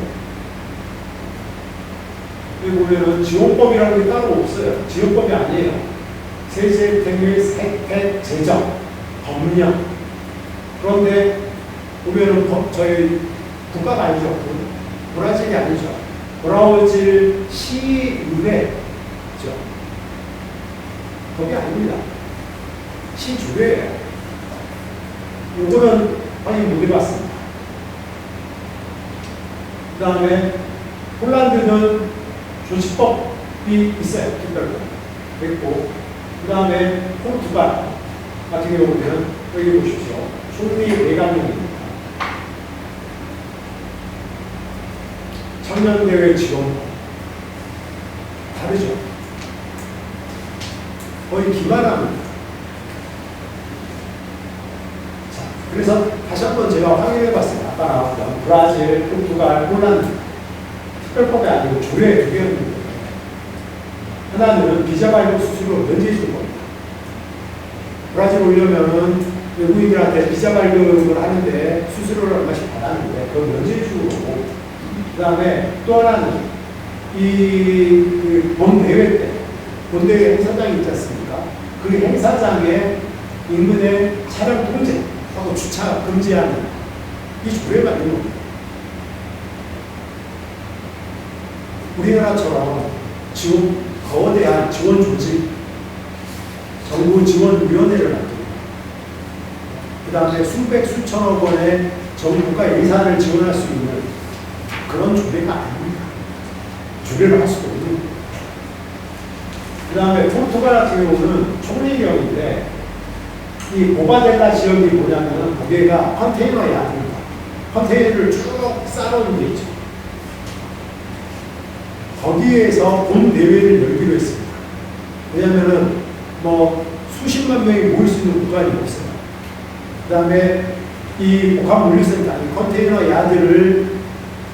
여기 보면은 지원법이라는 게 따로 없어요. 지원법이 아니에요. 세제 혜택 제정 법령. 그런데 보면은 저희 국가가 아니죠. 브라질이 아니죠. 브라질 시의회죠. 법이 아닙니다. 시주회예요. 요거는 확인 못 해봤습니다. 그 다음에 폴란드는 조치법이 있어요. 특별법. 됐고 그 다음에 포르투갈 같은 경우는 여기 보십시오. 총리 내각령입니다. 청년대회 지원법 다르죠. 거의 기만합니다. 자, 그래서 다시 한번 제가 확인해 봤습니다. 아까 나왔던 브라질, 포르투갈, 폴란드 특별법이 아니고 조례 두 개였는데 하나는 비자 발급 수수료 면제해 준 겁니다. 브라질 오려면은 외국인들한테 비자 발급을 하는데 수수료를 얼마씩 받았는데 그걸 면제해 주고 그 다음에 또 하나는 본 대회 때 본 대회 행사장이 있지 않습니까? 그 행사장에 인근의 차량 통제하고 주차 금지하는 이 조례가 있는 겁니다. 우리나라처럼 거대한 지원 조직, 정부 지원위원회를 만듭니다. 그 다음에 수백, 수천억 원의 정부가 예산을 지원할 수 있는 그런 조례가 아닙니다. 조례를 할 수도 없는 겁니다. 그 다음에 포르투갈 같은 경우는 총리령인데 이 보바델라 지역이 뭐냐면 거기가 컨테이너 야드입니다. 컨테이너를 쭉 쌓아놓은 게 있죠. 거기에서 본 대회를 열기로 했습니다. 왜냐면은 뭐 수십만 명이 모일 수 있는 구간이 없어요. 그 다음에 이 복합물류센터, 이 컨테이너 야드를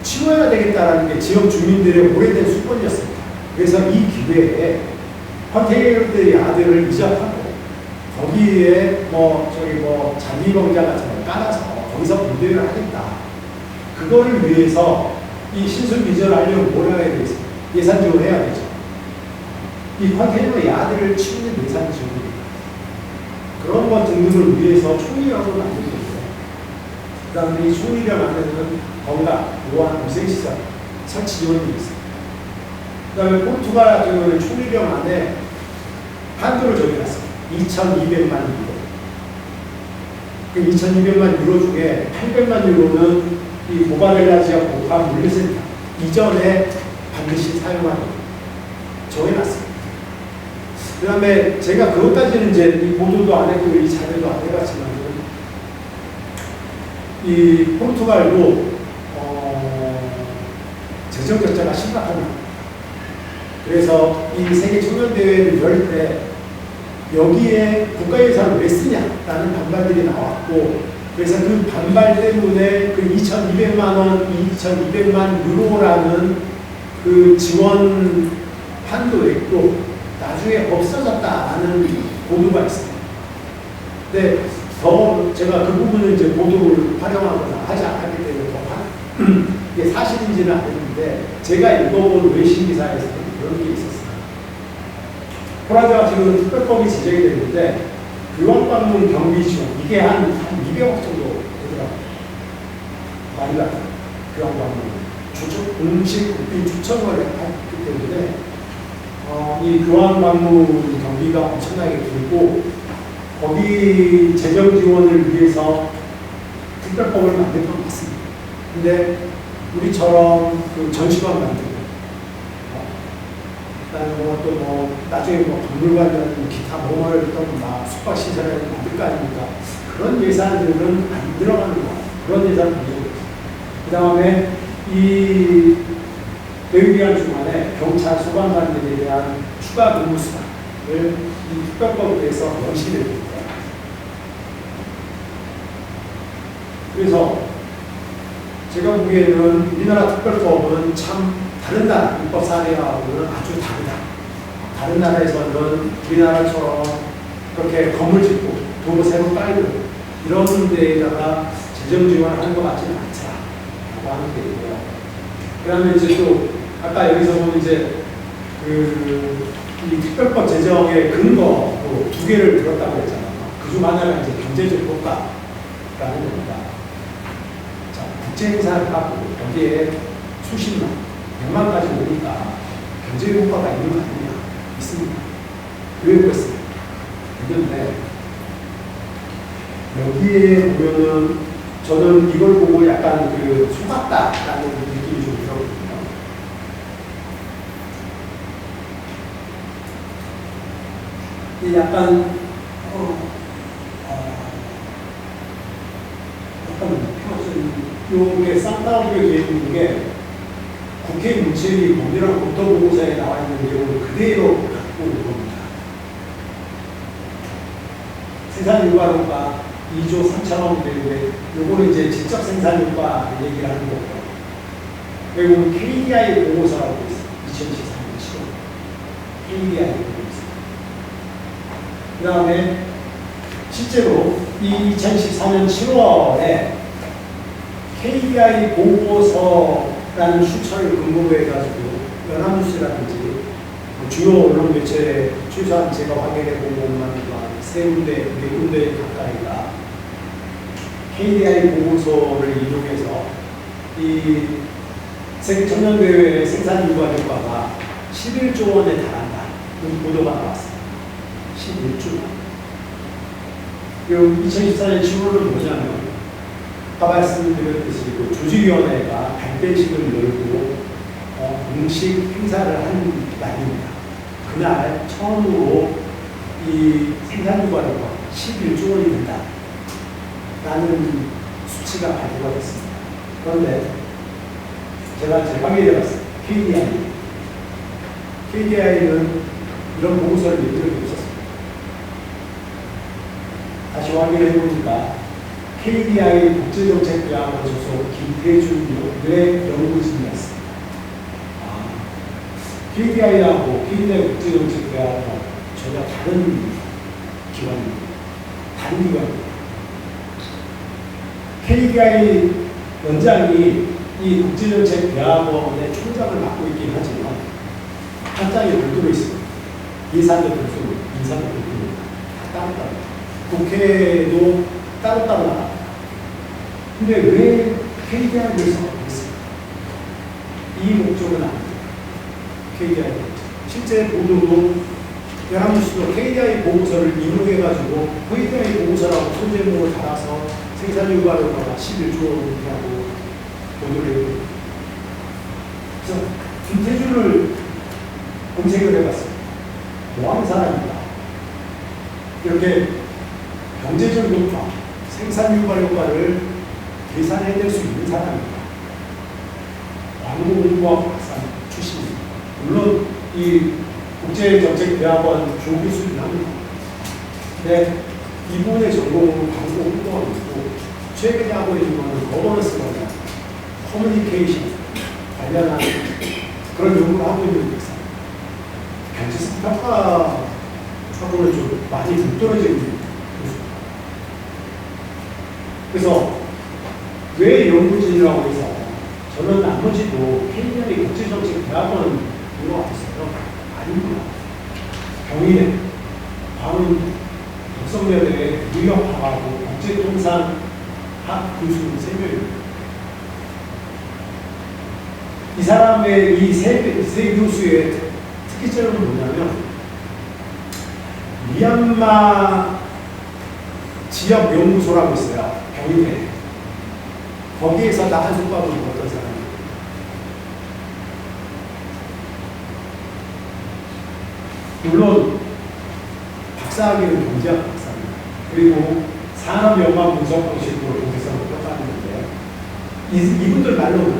치워야 되겠다라는 게 지역 주민들의 오래된 수건이었습니다. 그래서 이 기회에 컨테이너들 야드를 이적하고 거기에 잔디광장 같은 걸 깔아서 거기서 분대를 하겠다. 그거를 위해서 이 신설 비전하려면 뭘 해야 되겠습니까? 예산 지원해야 되죠. 이 컨테이너 야드를 치우는 예산 지원입니다. 그런 것 등등을 위해서 총리령을 만든 거예요. 그 다음에 이 총리령 안에는 건강, 보안, 위생시설 설치 지원이 있습니다. 그 다음에 포르투갈 같은 경우는 총리령 안에 한도를 정해놨습니다. 2,200만 유로. 그 2,200만 유로 중에 800만 유로는 이 보바델라 지역 복합 물류센터 이전에 반드시 사용하는 정해놨습니다. 그 다음에 제가 그것까지는 이제 이 보도도 안 했고 이 자료도 안 해봤지만 이 포르투갈도 재정 적자가 심각합니다. 그래서 이 세계 청년대회를 열 때 여기에 국가예산을 왜 쓰냐라는 반발들이 나왔고 그래서 그 반발 때문에 그 2,200만 원, 2,200만 유로라는 그 지원 한도액도 나중에 없어졌다라는 보도가 있습니다. 근데 더 제가 그 부분을 이제 보도를 활용하거나 하지 않았기 때문에 이게 사실인지는 아닌데 제가 읽어본 외신 기사에서는 그런 게 있었어요. 호라드가 지금 특별법이 제정이 됐는데 교환방문 경비 지원 이게 한 200억 정도 되더라고요. 많이 같아요. 교환방문 공식 국비 추천을 했기 때문에 이 교환방문 경비가 엄청나게 들고 거기 재정 지원을 위해서 특별법을 만든 건 맞습니다. 근데 우리처럼 그 전시관 만들고 그다음에 나중에 박물관이라든 기타 뭐를 막 숙박 시설을 만들 거 아닙니까? 그런 예산들은 안 들어가는 거 그런 예산은 안 들어가요. 그 다음에 이 대위기간 중간에 경찰 소방관들에 대한 추가 근무 수당을 이 특별법에 대해서 명시를 됩니다. 그래서 제가 보기에는 우리나라 특별법은 참 다른 나라 입법 사례하고는 아주 다르다. 다른 나라에서는 우리나라처럼 그렇게 건물 짓고 도로 새로 깔고 이런 데에다가 재정 지원하는 것 같지는 않다라고 하는 게 있고요. 그 다음에 이제 또 아까 여기서 보면 이제 이 특별법 제정의 근거 두 개를 들었다고 했잖아요. 그중 하나가 이제 경제적 효과라는 겁니다. 자, 국제 행사를 하고 여기에 수십만, 100만까지 오니까 경제 효과가 있는 거 아니냐? 있습니다. 왜 그랬습니까? 있는데 여기에 보면은 저는 이걸 보고 약간 속았다라는 느낌이 좀 들었거든요. 이 약간 요게 쌍따옴표 되어 있는 게 국회 문체위 법률안 검토보고서에 나와 있는 내용을 그대로 갖고 온 겁니다. 생산유가효과 2조 3천억 되는데 요거는 이제 직접 생산효과 얘기를 하는 거고요. 그리고 KDI 보고서라고 있어요. 2014년 7월 KDI 보고서. 그 다음에 실제로 이 2014년 7월에 KDI 보고서라는 수철을 근거로 해가지고 연합뉴스라든지 주요 언론 매체에 최소한 제가 확인해 본 것만 세 군데, 네 군데 가까이가 KDI 보고서를 이용해서 이 세계 청년대회의 생산유가 효과가 11조 원에 달한다는 보도가 나왔습니다. 11조 원. 2014년 7월은 뭐냐면 아까 말씀드렸듯이 조직위원회가 발대식을 열고 공식 행사를 한 날입니다. 그날 처음으로 이 생산유가료가 11조 원이 된다 라는 수치가 발표가 됐습니다. 그런데 제가 이제 확인해 봤습니다. KDI는 이런 보고서를 낸 적이 없었습니다. 다시 확인해 보니까 KDI 국제정책대학원 소속 김태준 연구진이었습니다. KDI하고 KDI 국제정책대학원 전혀 다른 기관입니다. 다른 기관입니다. KDI 원장이 이 국제정책대학원의 총장을 맡고 있긴 하지만 한장이 별도로 있습니다. 예산도 별도로, 인사도 별도로 다 따로따로. 국회도 따로따로 나갑니다. 근데 왜 KDI를 선택했습니까? 이 목적은 아닙니다. KDI 목적. 실제 보도도 연합뉴스도 KDI 보고서를 인용해가지고 KDI 보고서라고 소제목을 달아서 생산유가료가 11조 원이라고 보도를 해요. 그래서 김태준을 검색을 해봤습니다. 뭐하는 사람입니다. 이렇게 경제적 효과, 생산유가 효과를 계산해낼 수 있는 사람입니다. 광고공부학 박사 출신입니다. 물론 이 국제정책대학원 조교수긴 합니다. 근데 이분의 전공은 광고 홍보하고 있고 최근에 하고 있는 것은 거버넌스 관련, 커뮤니케이션 관련한 그런 연구를 하고 있는 교수입니다. 경제성 평가하고는 좀 많이 동떨어져 있는 교수입니다. 그래서 왜 연구진이라고 해서 저는 나머지도 KDI 국제정책대학원 이거 같았어요. 아닙니다. 경희대, 광운, 덕성여대 무역학하고 국제통상학 교수 3명입니다. 이 사람의 이 세 교수의 특기점은 뭐냐면 미얀마 지역 연구소라고 있어요. 경희대. 거기에서 나한 손가락을 먹었던 사람이에요. 물론 박사학위는 경제학 박사입니다. 그리고 산업연관 분석 방식으로 동기성을 평가하는데 이분들 말로는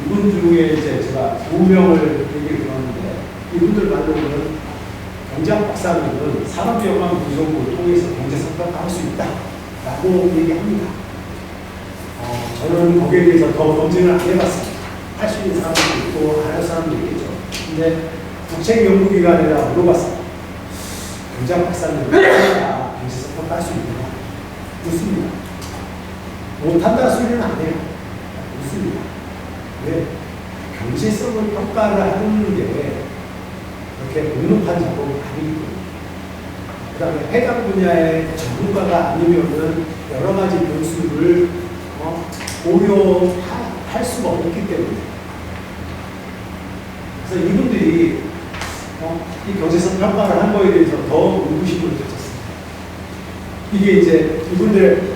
이분 중에 이제 제가 2명을 얘기를 들었는데 이분들 말로는 경제학 박사는 산업연관 분석을 통해서 경제성 평가할 수 있다라고 얘기합니다. 저는 거기에 대해서 더 검증을 안 해봤습니다. 할 수 있는 사람도 있고 안 할 사람도 있겠죠. 근데 국책연구기관에다 물어봤습니다. 경장 박사님, 경제에서 평가할 수 있느냐? 묻습니다. 못한다는 소리는 안 해요. 묻습니다. 왜? 경제성을 평가를 하는 게 그렇게 묵묵한 작업이 아니기 때문에. 그 다음에 해당 분야의 전문가가 아니면은 여러 가지 변수를 고려할 수가 없기 때문에. 그래서 이분들이 이 경제성 평가를 한 거에 대해서 더 의구심을 느꼈습니다. 이게 이제 이분들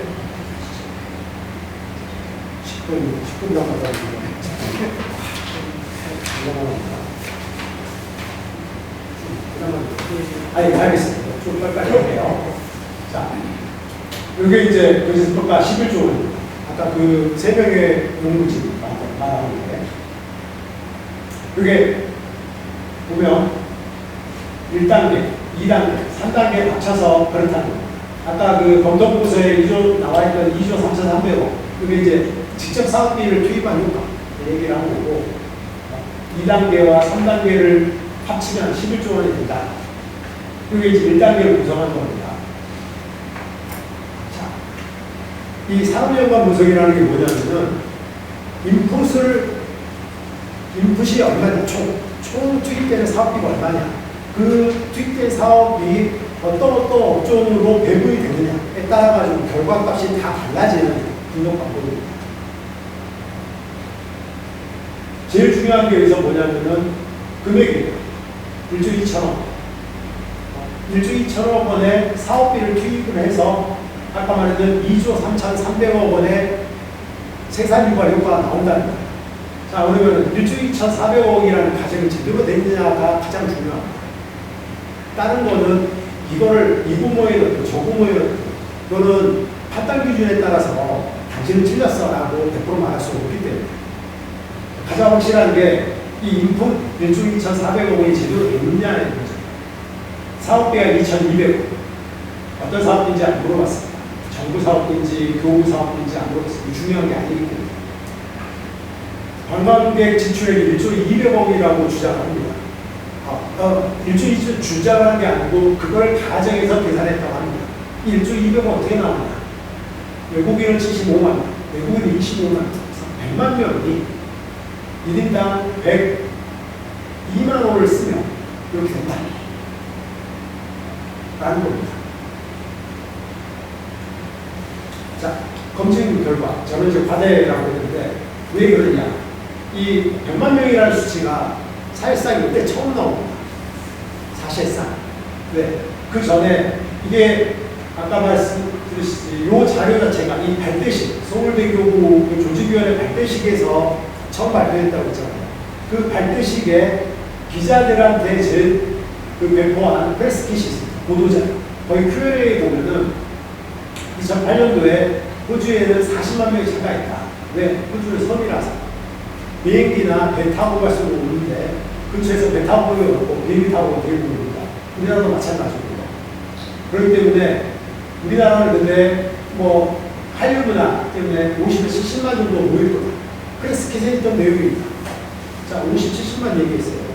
10분 남았다는 아니, 알겠습니다. 좀 빨리 할게요. 자, 이게 이제 경제성 평가 11조. 아까 그 3명의 연구진 말하는데, 이게 보면 1단계, 2단계, 3단계 합쳐서 그렇다는 거예요. 아까 그 검토보고서에 2조 나와 있던 2조 3,300억, 이게 이제 직접 사업비를 투입한 효과 얘기를 한 거고, 2단계와 3단계를 합치면 11조 원이 된다. 이게 이제 1단계를 구성한 겁니다. 자, 이 산업연관 분석이라는 게 뭐냐면은 인풋이 얼마냐, 총 투입되는 사업비가 얼마냐, 그 투입된 사업이 어떤 업종으로 배분이 되느냐에 따라 가지고 결과값이 다 달라지는 분석 방법입니다. 제일 중요한 게 여기서 뭐냐면은 금액이에요. 1조 2천억. 1조 2천억 원의 사업비를 투입을 해서 아까 말했던 2조 3,300억 원의 생산 유발 효과가 나온다는 거예요. 자, 그러면 1조 2,400억이라는 가정이 제대로 됐느냐가 가장 중요합니다. 다른 거는 이거를 이 부모에 넣고 저 부모에 넣고 이거는 판단 기준에 따라서 당신은 틀렸어 라고 100% 말할 수 없기 때문에 가장 확실한 게 이 인풋 1조 2,400억 원이 제대로 됐느냐는 거죠. 사업비가 2,200억. 어떤 사업인지 안 물어봤습니다. 정부 사업인지 교부 사업인지 안 물어봤습니다. 중요한 게 아니기 때문에. 관광객 지출액이 1조 200억이라고 주장합니다. 1조 2조 주장하는 게 아니고 그걸 가정해서 계산했다고 합니다. 이 1조 200억 어떻게 나오냐? 외국인은 75만 명, 외국인은 25만 명, 100만 명이 1인당 102만 원을 쓰면 이렇게 된다. 라는 겁니다. 자, 검증 결과. 저는 이제 과대라고 했는데 왜 그러냐? 이 100만 명이라는 수치가 사실상 이때 처음 나옵니다. 사실상. 네. 그 전에 이게 아까 말씀드렸듯이 이 자료 자체가 이 발대식, 서울대교구 그 조직위원회 발대식에서 처음 발표했다고 했잖아요. 그 발대식에 기자들한테 그 배포한 프레스킷이 있습니다. 보도자. 거기 Q&A 보면은 2008년도에 호주에는 40만 명이 참가했다. 왜? 호주는 섬이라서. 비행기나 배 타고 갈 수는 없는데 근처에서 배 타고 가고 비행기 타고 데리고 옵니다. 우리나라도 마찬가지입니다. 그렇기 때문에 우리나라는 근데 뭐 한류 문화 때문에 50에서 70만 정도 모일 거다. 그래서 스케줄에 있던 내용입니다. 자, 50, 70만 얘기했어요.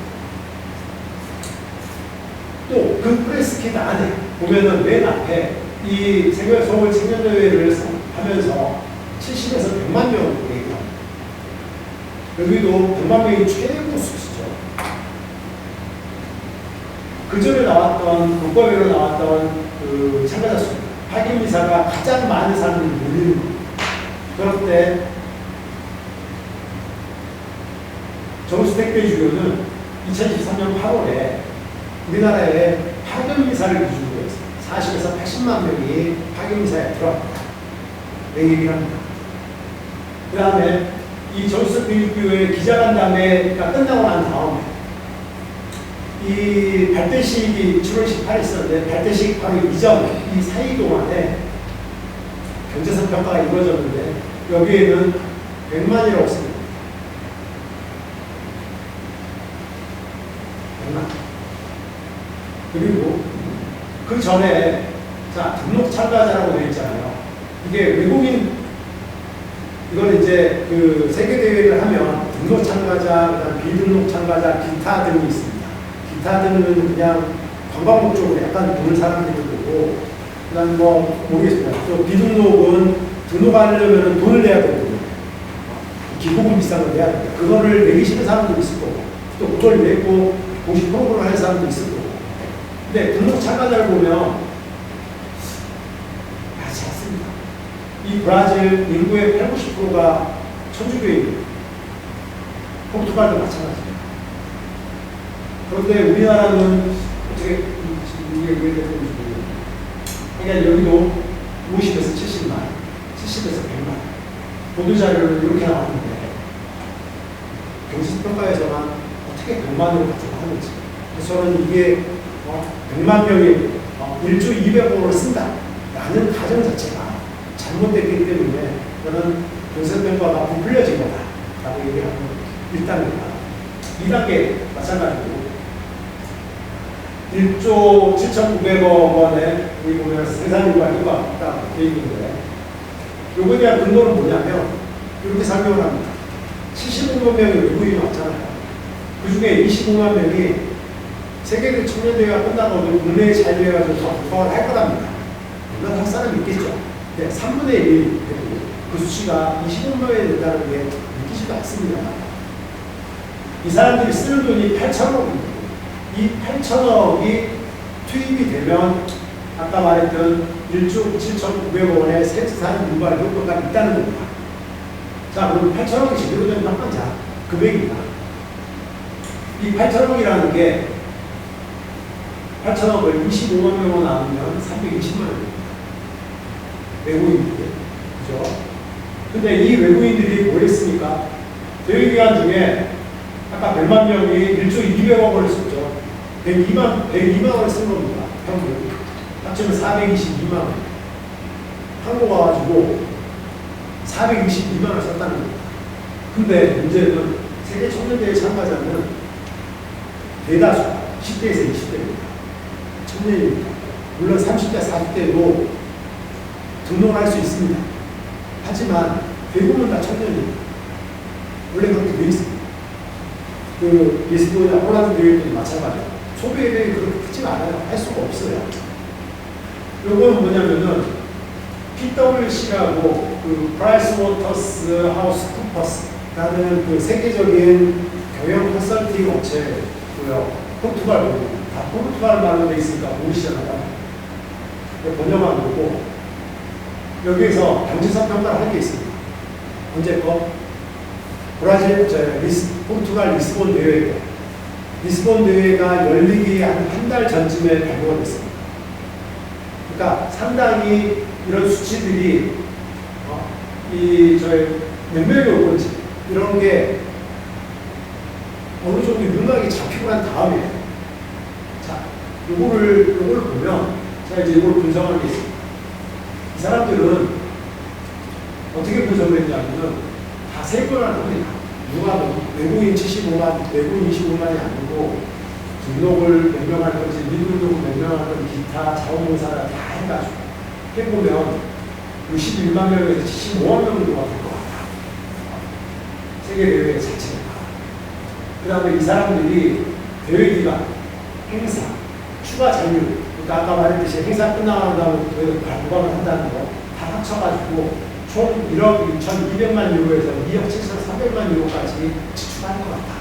또 그 프레스킷 안에 보면은 맨 앞에 이 서울 청년대회를 하면서 70에서 100만 명 얘기합니다. 여기도 100만 명이 최고 수치죠. 그 전에 나왔던 국법회로 나왔던 그 참가자 수, 파견이사가 가장 많은 사람들이 몰리는 겁니다. 그럴 때 정수 택배 주교는 2023년 8월에 우리나라에 파견미사를 기준으로 해서 40에서 80만 명이 파견미사에 들어갑니다. 내 얘기를 합니다. 그 다음에 이 정수 교육교회 기자간담회가 끝나고 난 다음에 이 발대식이 7월 18일 있었는데 발대식 바로 이전 이 사이 동안에 경제성 평가가 이루어졌는데 여기에는 100만이라고 씁니다. 100만. 그리고 그 전에 자 등록 참가자라고 되어 있잖아요. 이게 외국인 이걸 이제 그 세계 대회를 하면 등록 참가자, 그다음 비등록 참가자, 기타 등이 있습니다. 기타 등은 그냥 관광 목적으로 약간 보는 사람들이 거고, 그다음 뭐 모르겠습니다. 또 비등록은 등록하려면 돈을 내야 되거든요. 기부금 비싼 걸 내야 됩니다. 그거를 내기 싫은 사람도 있을 거고, 또 그걸 내고 공식 프로그램을 하는 사람도 있을 거고. 근데 등록 참가자를 보면 많지 않습니다. 이 브라질 인구의 80, 90%가 천주교입니다. 포르투갈도 마찬가지입니다. 그런데 우리나라는 어떻게 이게 왜 되는지 모르겠어요. 그러니까 여기도 50에서 70만, 70에서 100만 보도자료를 이렇게 나왔는데 경신평가에서만 어떻게 100만으로 가져가 하는지. 그래서 저는 이게 100만 명이 1조 200억을 쓴다 라는 가정 자체가 잘못됐기 때문에 저는 경신평가가 부풀려진 거다 라고 얘기하는 1단계다. 2단계 마찬가지로 1조 7,900억 원에 여기 보면 생산율과 효과가 딱 되어 있는데 요거에 대한 근거는 뭐냐면 이렇게 설명을 합니다. 75만 명의 외국인이 왔잖아요. 그 중에 25만 명이 세계대 청년대회가 끝나고 국내에 자유해가지고 더 부각을 할 거랍니다. 물론 할 사람이 있겠죠. 근데 3분의 1, 그 수치가 25만 명이 된다는 게 믿기지도 않습니다. 이 사람들이 쓰는 돈이 8천억입니다. 이 8천억이 투입이 되면 아까 말했던 1조 7,900억 원의 세트산 유발 효과가 있다는 겁니다. 자, 그럼 8천억이 제대로 된 자 금액입니다. 이 8천억이라는 게 8천억을 25만 명으로 나누면 320만 원입니다. 외국인들. 그죠? 근데 이 외국인들이 뭐 했습니까? 대회기간 중에 아까 100만 명이 1조 200억을 썼죠. 102만 원을 쓴 겁니다. 평균. 합치면 422만 원. 한국 와가지고 422만 원을 썼다는 겁니다. 근데 문제는 세계 청년대회 참가자는 대다수 10대에서 20대입니다. 청년입니다. 물론 30대, 40대도 등록을 할 수 있습니다. 하지만 대부분 다 청년입니다. 원래 그렇게 되어 있습니다. 그 리스본이나 홀란드 대회도 마찬가지예요. 소비에 대해 그렇게 크지 않아요. 할 수가 없어요. 요건 뭐냐면은 PwC라고 그 프라이스 워터스 하우스 쿠퍼스라는 그 세계적인 경영 컨설팅 업체고요. 포르투갈 다 포르투갈 말로 돼 있으니까 모르시잖아요. 번역한 거고 여기에서 경제성 평가를 할 게 있습니다. 언제 거? 브라질, 포르투갈 리스본 대회, 리스본 대회가 열리기 한 달 전쯤에 발표가 됐습니다. 그러니까 상당히 이런 수치들이 몇 명이 올 건지 이런 게 어느 정도 윤곽이 잡히고 난 다음에 자, 요거를 보면 자 이제 이걸 분석하는 게 있습니다. 이 사람들은 어떻게 분석을 했냐면은 다 세 번을 합니다. 누가 외국인 75만, 외국인 25만이 아니고 등록을 몇 명 할 건지, 미등록을 몇 명 할 건지, 기타 자원봉사를 다 해가지고 해보면 61만 명에서 75만 명 정도가 될 것 같다. 세계대회 자체가. 그 다음에 이 사람들이 대회 기간, 행사, 추가 잔류, 그러니까 아까 말했듯이 행사 끝나고 나면 발부감을 한다는 거 다 합쳐가지고 총 1억 6,200만 유로에서 2억 7,300만 유로까지 지출할 것 같다.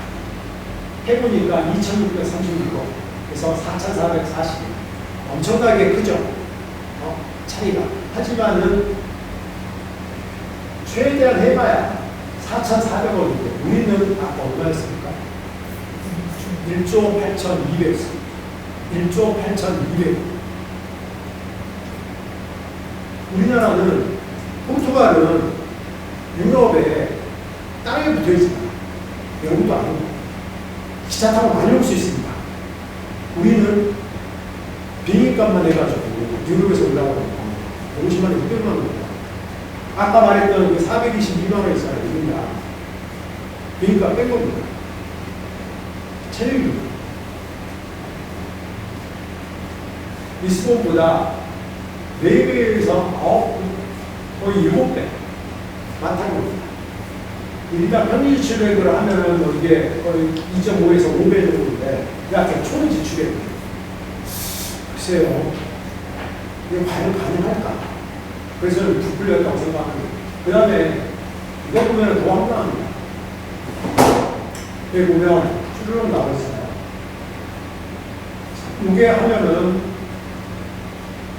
해보니까 2,636억, 그래서 4,440억. 엄청나게 크죠? 차이가. 하지만은 최대한 해봐야 4,400억인데 우리는 아까 얼마였습니까? 1조 8,200억. 1조 8,200억. 우리나라는 포르투갈은 유럽에 땅에 붙어 있습니다. 영국도 아니고 기차 타고 많이 올 수 있습니다. 우리는 비행값만 해가지고 유럽에서 올라가고 50만 원, 600만 원입니다. 아까 말했던 그 422만 원 있잖아요. 우리나라 비행값 뺀 겁니다. 체력입니다. 리스본보다 4배에서 거의 7배 많다는 겁니다. 일단 편의 지출액을 하면은 뭐 이게 거의 2.5에서 5배 정도인데 약간 총 지출액. 글쎄요. 이게 과연 가능할까? 그래서 부풀렸다고 생각합니다. 그 다음에 이거 보면 더 황당합니다. 여기 보면 추르륵 나와 있어요. 이게 하면은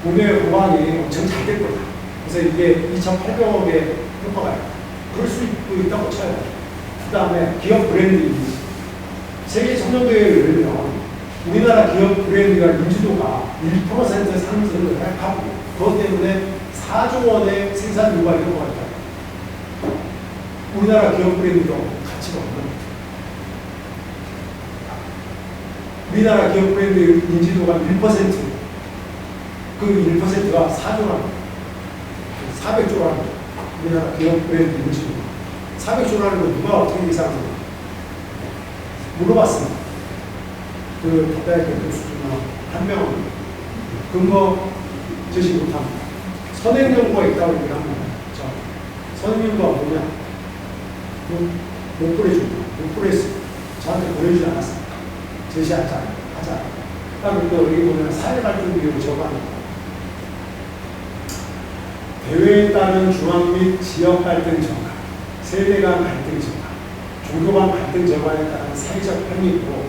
국내 보안이 엄청 잘 될 거다. 그래서 이게 2,800억의 효과가 그럴 수 있다고 쳐요. 그 다음에 기업 브랜드 이미지. 세계 청년대회를 열면 우리나라 기업 브랜드가 인지도가 1% 상승을 하고 그것 때문에 4조 원의 생산 유발 효과가 있다. 우리나라 기업 브랜드도 가치가 없는. 우리나라 기업 브랜드 인지도가 1%. 그 1%가 4조라는 400조라는 우리나라 기업 브랜드 인지도 400조라는 거 누가 어떻게 계산하는 물어봤습니다. 그 대학교 교수나 한 명은 근거 제시 못합니다. 선행연구가 있다고 얘기를 합니다. 선행연구가 뭐냐? 못 보내줍니다. 못 보냈습니다. 저한테 보내주지 않았습니다. 제시하자. 하자. 그다음에 또 여기 보면 사회갈등 비율 저감입니다. 대회에 따른 중앙 및 지역 갈등 저감, 세대 간 갈등 저감, 종교 간 갈등 저감에 따른 사회적 편익으로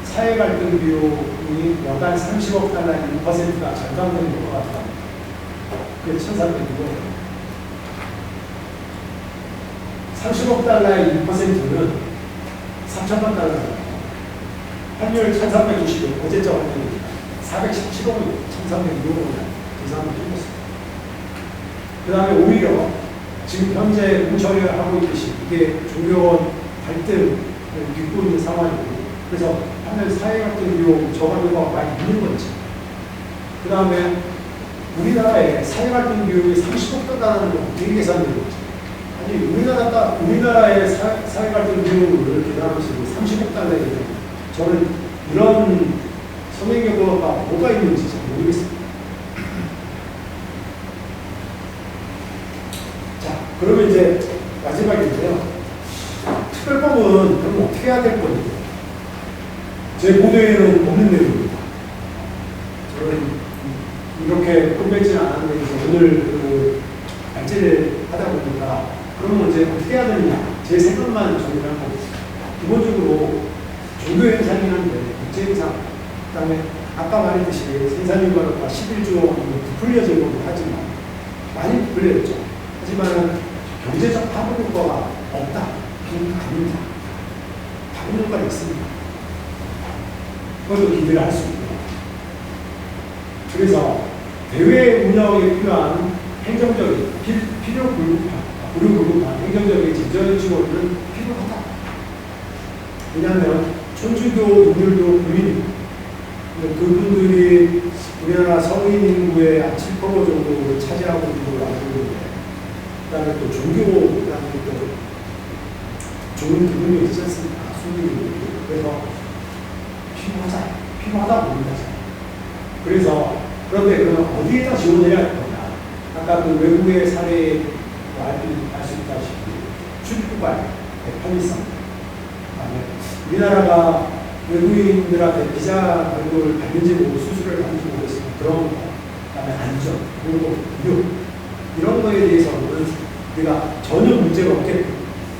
사회 갈등 비용이 연간 30억 달러의 1%가 절감되는 것과 같다. 그게 1,300이고 30억 달러의 1%는 3천만 달러입니다. 환율 1,390원, 어제자 환율입니다. 417억이 1,306원을 계산을 해봤습니다. 그 다음에 오히려 지금 현재 공처리를 하고 있듯이 이게 종교원 갈등을 겪고 있는 상황이고 그래서 한면 사회 갈등 비용 저감료가 많이 있는 거죠. 그 다음에 우리나라의 사회 갈등 비용이 30억 달러라는 건 어떻게 계산되는 거죠? 아니 우리나라의 사회 갈등 비용을 계산하시고 30억 달러에 대한 저는 이런 선행여부가 뭐가 있는지 잘 모르겠습니다. 자, 그러면 이제 마지막인데요. 특별법은 그럼 어떻게 해야 될 건지 제 보도에는 없는 내용입니다. 저는 이렇게 끝맺지는 않았는데 오늘 그 발제를 하다 보니까 그러면 이제 어떻게 해야 되느냐 제 생각만 정리를 한 거죠. 기본적으로 종교 현상이긴 한데 국제 현상 그다음에 아까 말했듯이 생산유가가 11조 원이 부풀려진 것도 하지만 많이 부풀렸죠. 하지만 경제적 파급 효과가 없다. 그건 아닙니다. 파급 효과가 있습니다. 그것도 기대를 할 수 있고요. 그래서 대회 운영에 필요한 행정적인 필요 불급한 행정적인 재정 지원은 필요하다. 왜냐하면 천주교 인율도 국민입니다. 그분들이 우리나라 성인 인구의 한 7% 정도를 차지하고 있는 걸로 알고 있는데, 그 다음에 또 종교라는 또 좋은 기분이 있지 않습니까? 순교인들. 그래서 필요하다 봅니다. 그래서 그런데 그러면 어디에다 지원해야 할 거냐? 아까 그 외국의 사례 알 수 있다시피 출국발 편의성. 우리나라가 외국인들한테 비자 발급을 받는지 모르고 수수료를 받는지 모르겠습니다. 그런 거, 그다음에 안전, 그리고 무료 이런 거에 대해서는 우리가 전혀 문제가 없게끔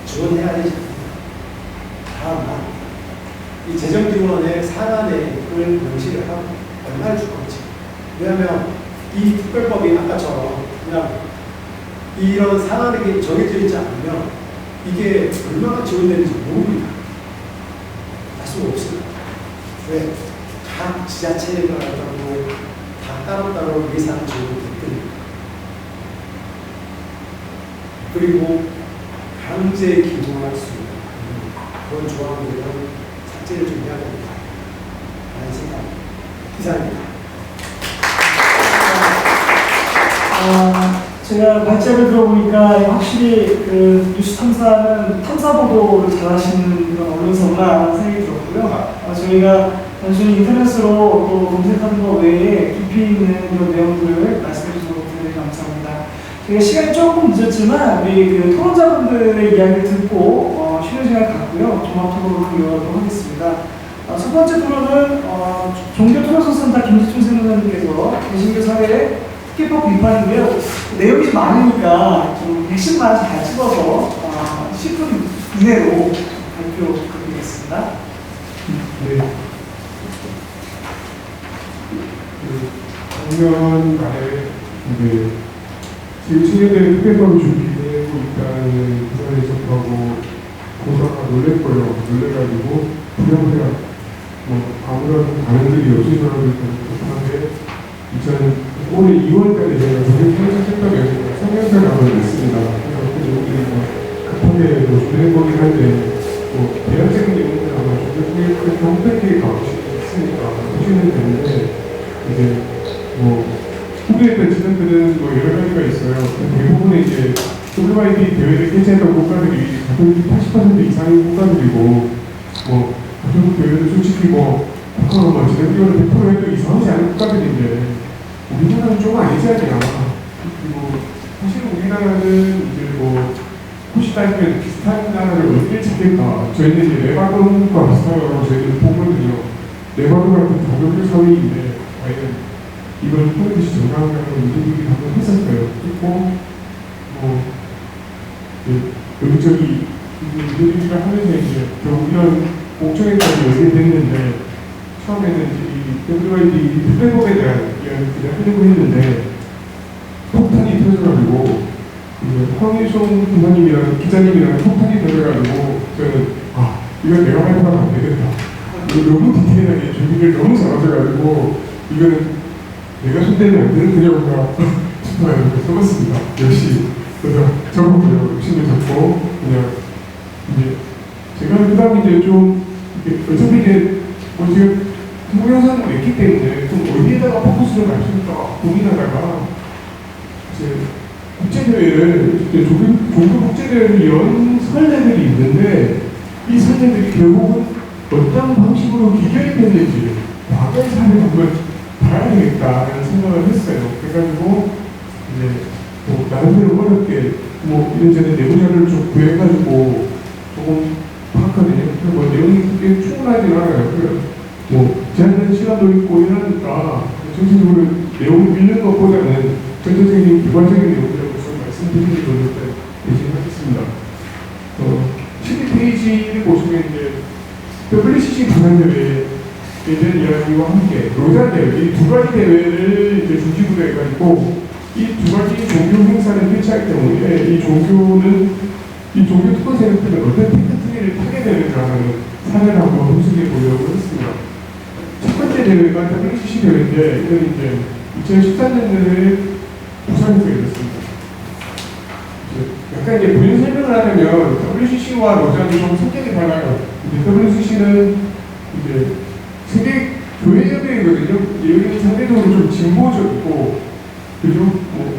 지원해야 되지 않습니까? 다만 이 재정 지원의 상한액을 명시를 하고 얼마를 줄 건지. 왜냐하면 이 특별법이 아까처럼 그냥 이런 상한액이 정해져 있지 않으면 이게 얼마나 지원되는지 모릅니다. 알 수가 없습니다. 왜? 각 지자체에 따라서 다 따로따로 예산 지원이 됐거든요. 그리고 강제 기부할 수 있는 그런 조항들은 삭제를 좀 해야 됩니다. 라는 생각입니다. 이상입니다. 제가 발제를 들어보니까 확실히 그 뉴스 탐사는 탐사 보도를 잘 하시는 그런 언론사구나 생각이 들었고요. 저희가 단순히 인터넷으로 또 검색하는 것 외에 깊이 있는 그런 내용들을 말씀해 주셔서 대단히 감사합니다. 제가 시간이 조금 늦었지만 우리 그 토론자분들의 이야기를 듣고 쉬는 시간 갖고요. 종합 토론을 이어가도록 하겠습니다. 첫 번째 토론은 종교토론센터 김지춘 센터장님께서 개신교 사회 특기법 비판인데요. 내용이 좀 많으니까 좀 핵심만 잘 집어서 10분 이내로 발표드리겠습니다. 네. 작년 말에 이제 지금青年대 특별법이 준비되고 있다는 부산에 접하고 고사가 놀랬고요. 놀래가지고 부랴부랴 아무런 반응들이 없을 줄 알고 있었는데 올해 2월달에 제가 성경책방에 성경책을 한번 냈습니다. 그래서 여기 급하게 준비된 거긴 한데 대략적인 내용은 아마 그 홈페이지에 가보시니까 보시면 되는데 이제 후기했던 지점들은 여러 가지가 있어요. 대부분은 이제 WID 대회를 개최했던 국가들이 가톨릭 80% 이상의 국가들이고 가톨릭 대회를 솔직히 북한은 지난주에는 100% 해도 이상하지 않은 국가들인데 우리나라는 좀 아니지 않냐. 그리고 사실 우리나라는 이제 혹시 따지면 비슷한 나라를 어디를 찾겠다. 저희는 이제 레바논과 비슷하다고 저희는 보거든요. 레바논 같은 다교육 사회인데 과연 이걸 포인트시 정당하는 의도들이 한번 했었어요. 그리고 여기저기 의도들이가 하면서 이제 결국 이런 목적에까지 연결됐는데 처음에는 이 WID 특별법에 대한 이야기를 하려고 했는데 폭탄이 터져가지고 황일송 기사님이랑 기자님이랑 폭탄이 터져가지고 저는 이건 내가 발표하면 안 되겠다. 너무 디테일하게 준비를 너무 잘하셔가지고 이거는 내가 손대면 안 되는 그녀가 싶어요. 써봤습니다. 역시 그래서 적었고요. 욕심을 잡고 그냥 이제 제가 그다음 이제 좀 어차피 이제 지금 동영상을 냈기 때문에 좀 어디에다가 포커스를 맞출까 고민하다가 이제 국제대회를 종교 국제대회를 연 선례들이 있는데 이 선례들이 결국은 어떤 방식으로 기결했는지 과거의 사례를 한번 봐야 되겠다는 생각을 했어요. 그래가지고 이제 나름대로 어렵게 이런저런 내부자료를 좀 구해가지고 조금 봤거든요. 내용이 그렇게 충분하지는 않아요. 제한된 시간도 있고 이러니까 전체적으로 내용을 읽는 것보다는 전체적인 기본적인 내용들을 좀 말씀드리는 걸로 대신하겠습니다. 12페이지를 보시면 이제 WCC 부산대회에 대한 이야기와 함께 로잔 대회, 이 두 가지 대회를 이제 중심으로 해가지고 이 두 가지 종교 행사를 개최할 경우에 이 종교 특권 세력들은 어떤 테크트리를 타게 되는가 하는 사례를 한번 분석해 보려고 했습니다. 첫 번째 대회가 WCC 대회인데 이건 이제 2013년도에 부산에서 열렸습니다. 약간 이제 본인 설명을 하려면 WCC와 로잔이 좀 성격이 달라요. WCC는 이제 세계 교회협회이거든요. 여기는 상대적으로 좀 진보적이고, 그죠?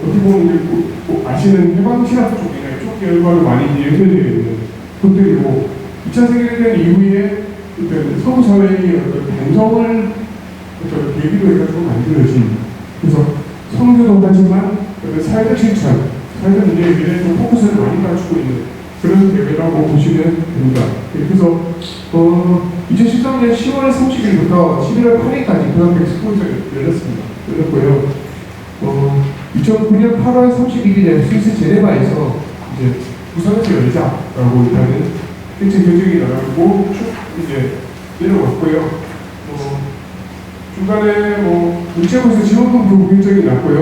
어떻게 보면 이제 아시는 해방신학 쪽이나 이쪽 계열과도 많이 연결되어 있는 것들이고, 2차 세계대전 이후에 서구 사회의 어떤 반성을 계기로 해가지고 만들어진, 그래서 성교도 하지만 사회적 실천, 사회적 문제에 좀 포커스를 많이 맞추고 있는 그런 대회라고 보시면 됩니다. 그래서 2013년 10월 30일부터 11월 8일까지 부산 엑스포에서 열렸고요. 2009년 8월 31일에 스위스 제네바에서 이제 부산에서 열자라고 일단은 개최 결정이 나가고 쭉 이제 내려왔고요. 중간에 문체부에서 지원금 부분 결정이 났고요.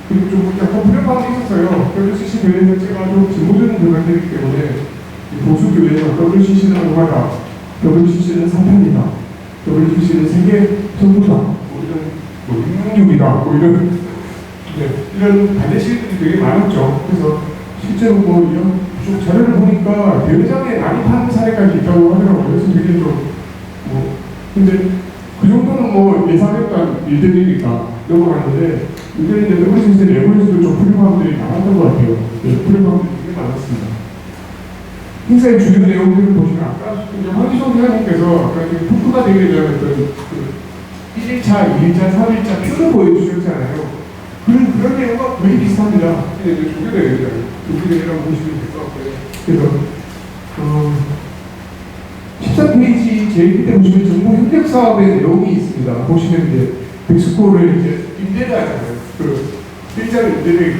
그리고 좀 약간 불협화음이 있었어요. WCC 교회 자체가 좀 진보적인 교회이기 때문에 보수 교회가 WCC는 오가다, WCC는 사탄이다, WCC는 세계 선구다, 이런 육육이다, 이런 반대시들이 되게 많았죠. 그래서 실제로 이런 쭉 자료를 보니까 대회장에 난입하는 사례까지 있다고 하더라고요. 그래서 되게 근데 그 정도는 예상했던 일들이니까 넘어가는데 이들은 이제 WCC 내부에서도 좀 불협화음들이 나왔던 것 같아요. 불협화음들이 되게 많았습니다. 행사의 주요 내용들을 보시면 아까 황기성 회장님께서 아까 토크가 되게 대한 1일차, 2일차, 3일차 표를 보여주셨잖아요. 그런 내용과 거의 비슷합니다. 이제 조교대회라고 보시면 될 것 같고요. 그래서 13페이지 제일 밑에 보시면 정부 협력 사업의 내용이 있습니다. 보시면 이제 백스코를 이제 임대를 하잖아요. 그 일자를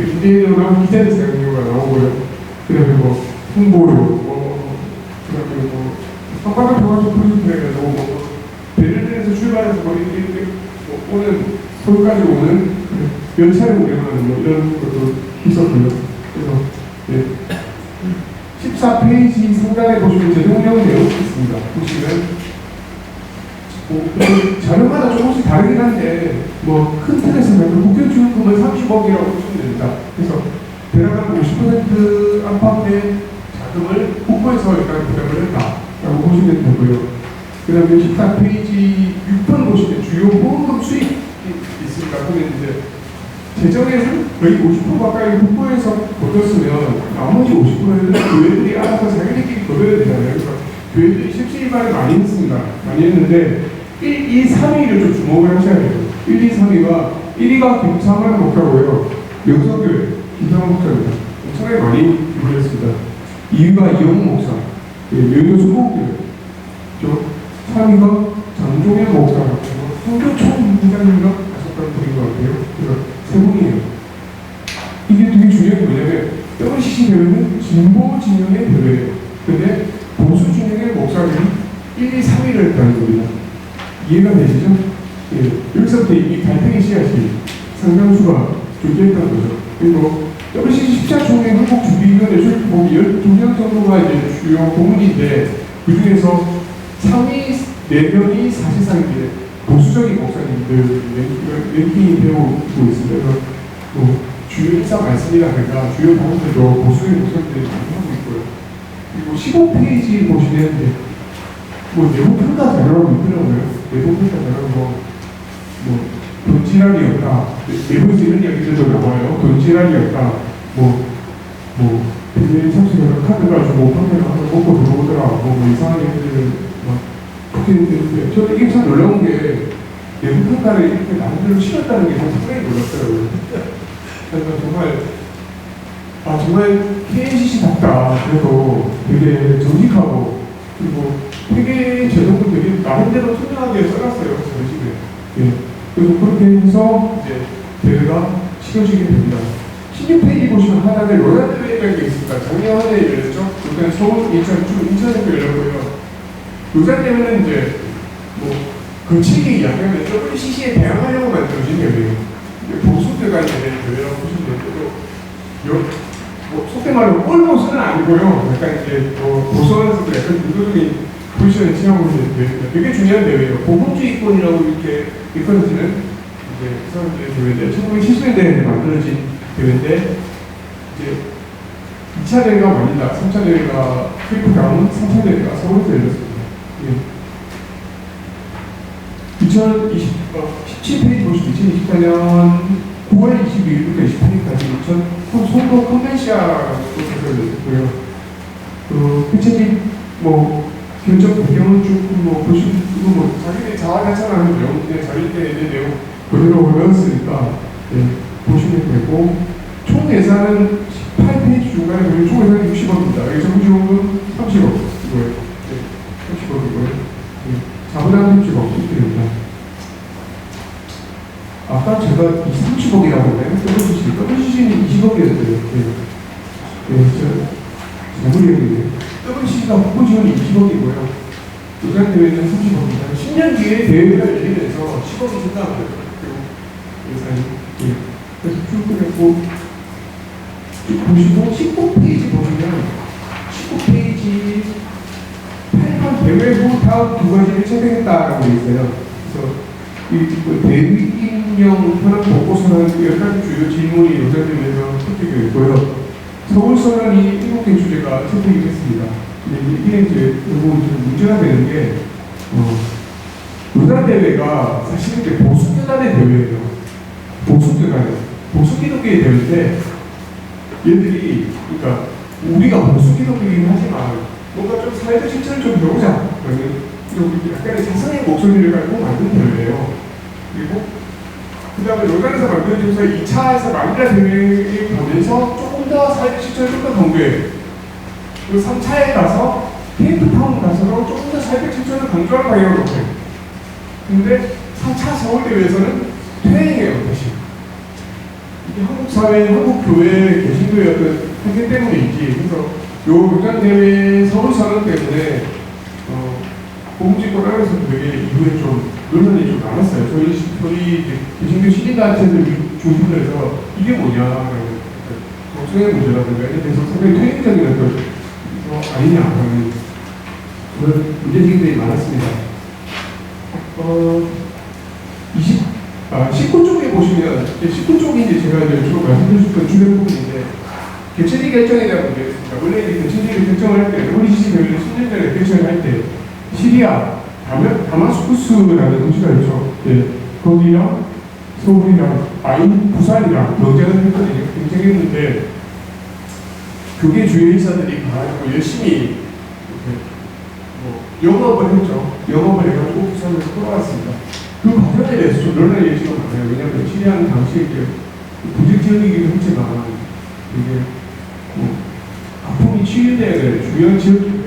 임대로 나온 기자재 사용료가 나오고요. 그다음에 뭐 홍보료, 그다음에 뭐 성과급 평가적 프로젝트가 해가지고 뭐 베를린에서 출발해서 뭐 이렇게 오는 서울까지 오는 연차를 운영하는 뭐 이런 것도 있었고요. 그래서 네. 14페이지 상단에 보시면 재정령 내용이 있습니다. 보시면 자료마다 조금씩 다르긴 한데 뭐 큰 틀에서는 국회지원금은 30억이라고 보시면 됩니다. 그래서 대략 50% 안팎의 자금을 국고에서 일단 부담을 했다라고 보시면 되고요. 그 다음에 14페이지 6번 보시면 주요 보험금 수익이 있습니다. 보면 이제 재정에서 거의 50% 가까이 국고에서 거뒀으면 나머지 50%는 교회들이 알아서 자기들끼리 거둬야 되잖아요. 그러니까 교회들이 십시일반을 많이 했습니다. 많이 했는데 1, 2, 3위를 좀 주목을 하셔야 돼요. 1, 2, 3위가 1위가 김창환 목사고요. 명성교회 김창환 목사입니다. 엄청나게 많이 유리했습니다. 2위가 이영웅 목사, 명효수목교회. 3위가 장종현 목사라고 성교총 부장님과 하셨던 분인 것 같아요. 그래서 세 분이에요. 이게 되게 중요한 게 뭐냐면 WCC 대회는 진보 진영의 대회예요. 근데 보수 진영의 목사들이 1, 2, 3위를 했다는 겁니다. 이해가 되시죠? 예. 여기서부터 이 발등의 씨앗이 상당수가 존재했다는 거죠. 그리고 WCC 14 총회 한국준비위원회 출입국이 12명 정도가 이제 주요 고문인데 그 중에서 상위 4명이 사실상 이제 보수적인 목사님들 랭킹이 되고 있습니다. 그래서 뭐 주요 인사 말씀이라든가 주요 방송들도 보수적인 목사님들이 많이 하고 있고요. 그리고 15페이지 보시면 뭐 내부 평가 자료라고 있더라고요. 내부 평가 자료로 뭐 돈지랄이었다. 내부에서 이런 이야기들도 나와요. 돈지랄이었다. 비밀 참석해서 카드 가지고 판매를 하고 먹고 들어오더라. 뭐 이상한 얘기들을 막 그렇게 했는데 저는 이게 참 놀라운 게 내부 평가를 이렇게 남들로 실었다는 게 상당히 놀랐어요. 그래서 정말 KNCC답다. 그래도 되게 정직하고 그리고 되게 제도도 되게 나름대로 투명하게 써놨어요. 열심히. 예. 그래서 그렇게 해서 이제 대회가 치러지게 됩니다. 16페이지 보시면 하나의 로얄 대회라는 게 있습니다. 작년 한 해 열렸죠. 그때 서울, 인천에서 열렸고요. 로얄 대회는 이제 거칠게 이야기하면 WCC에 대항하려고 만들어진 대회예요. 보수들가 이제 대회라고 보시면 되고, 속된 말로 꼴보수는 아니고요. 약간 이제 보수원에서도 약간 유도적인 포지션을 취하고 있는 대회입니다. 되게 중요한 대회예요. 보금주의권이라고 이렇게 일컬어지는 이제 사람들의 대회인데 1970년대에 만들어진 대회인데 이제 2차 대회가 아니다. 3차 대회가 크리프다운, 3차 대회가 서울에서 열렸습니다. 예. 17페이지 보시면 2024년 9월 22일부터 28일까지 송도 컨벤시아로 열렸고요. 대체적인 결정 배경을 쭉 보시면 자기들이 자화자찬하는 내용, 그냥 자기 때 있는 내용 그대로 외웠으니까 보시면 되고 총 예산은 18페이지 중간에 보면 총 예산이 60억입니다. 여기 정지원금 30억이고요. 30억이고요. 자부담 30억 드립니다. 아까 제가 30억이라고 했나요? WCC는 20억이었어요. 잘못 얘기했네요. WCC가 국고 지원이 20억이고요. 요산 대회는 30억입니다. 10년 뒤에 대회가 열리면서 10억이 생각합니다. 예산이. 그래서 쭉 그랬고, 보시고 19페이지 보시면 19페이지 8번 대회 후 다음 두 가지를 채택했다라고 되어 있어요. 그래서 대위인형 현황 보고서는 10가지 주요 질문이 요새대회에서 채택되어 있고요. 서울선언이 7개 주제가 채택이 됐습니다. 근데 이게 이제 좀 문제가 되는 게, 요단대회가 사실 이제 보수교단의 대회예요. 보수기독교의 대회인데, 얘들이, 그러니까, 우리가 보수기독교이긴 하지만, 뭔가 좀 사회적 실천을 좀 배우자. 그러면, 좀 약간의 자성의 목소리를 가지고 만든 대회예요. 그리고, 그 다음에 로단에서 만들어져서 2차에서 마닐라 대회에 보내서 조금 더 사회적 실천을 좀 더 강조해요. 그리고 3차에 가서 케이프타운 가서도 조금 더 사회적 실천을 강조하는 방향으로 가요. 근데 4차 서울대회에서는 퇴행해요, 다시. 이게 한국 사회, 한국 교회, 개신교의 어떤 한계 때문인지, 그래서 요 로단대회 서울 선언 때문에 공직권하면서 되게 이후에 좀 논란이 좀 많았어요. 저희 개신교 시민단체들 중심으로 해서 이게 뭐냐, 정성의 문제라든가 이런 데서 상당히 퇴행적인 어떤 아니냐 하는 그런 문제제기들이 많았습니다. 19쪽에 보시면 19쪽이 이제 제가 이제 주로 말씀드릴 수 있던 주된 부분인데 개최지 결정에 대한 문제였습니다. 원래 이제 개최지를 결정을 할 때, WCC 대회를 10년 전에 개최를 할 때 시리아 다마스쿠스라는 도시가 있죠. 예, 거기랑 서울이랑 부산이랑 경쟁을 했거든요. 경쟁했는데 교계 주요회사들이 가지고 열심히 영업을 했죠. 영업을 해가지고 부산에서 돌아왔습니다. 그 과정에 대해서 좀 논란의 여지가 많아요. 왜냐하면 시리아는 당시에 이제 부직 지역이기도 했지만 이게 아픔이 치유돼야 될 중요한 지역이고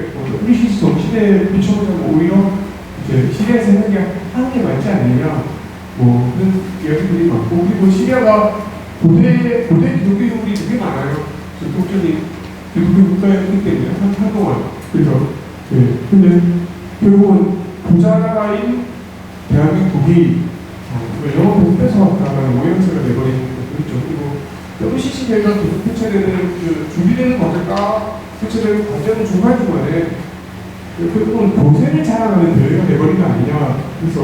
WCC 정치대에 비춰보자면 오히려 이제 시리아에서 했는 게 하는 게 맞지 않느냐 그런 이야기들이 많고 그리고 시리아가 고대 기독교인들이 되게 많아요. 전통적인 기독교 국가였기 때문에 한동안 그래서 근데 결국은 부자 나라인 대한민국이 영업에서 뺏어왔다는 오해를 내버리는 것도 있죠. 그리고 WCC 대회가 계속 개최되는 준비되는 과정과 개최되는 과정 중간중간에 결국은 도세를 자랑하는 대회가 돼버린 거 아니냐. 그래서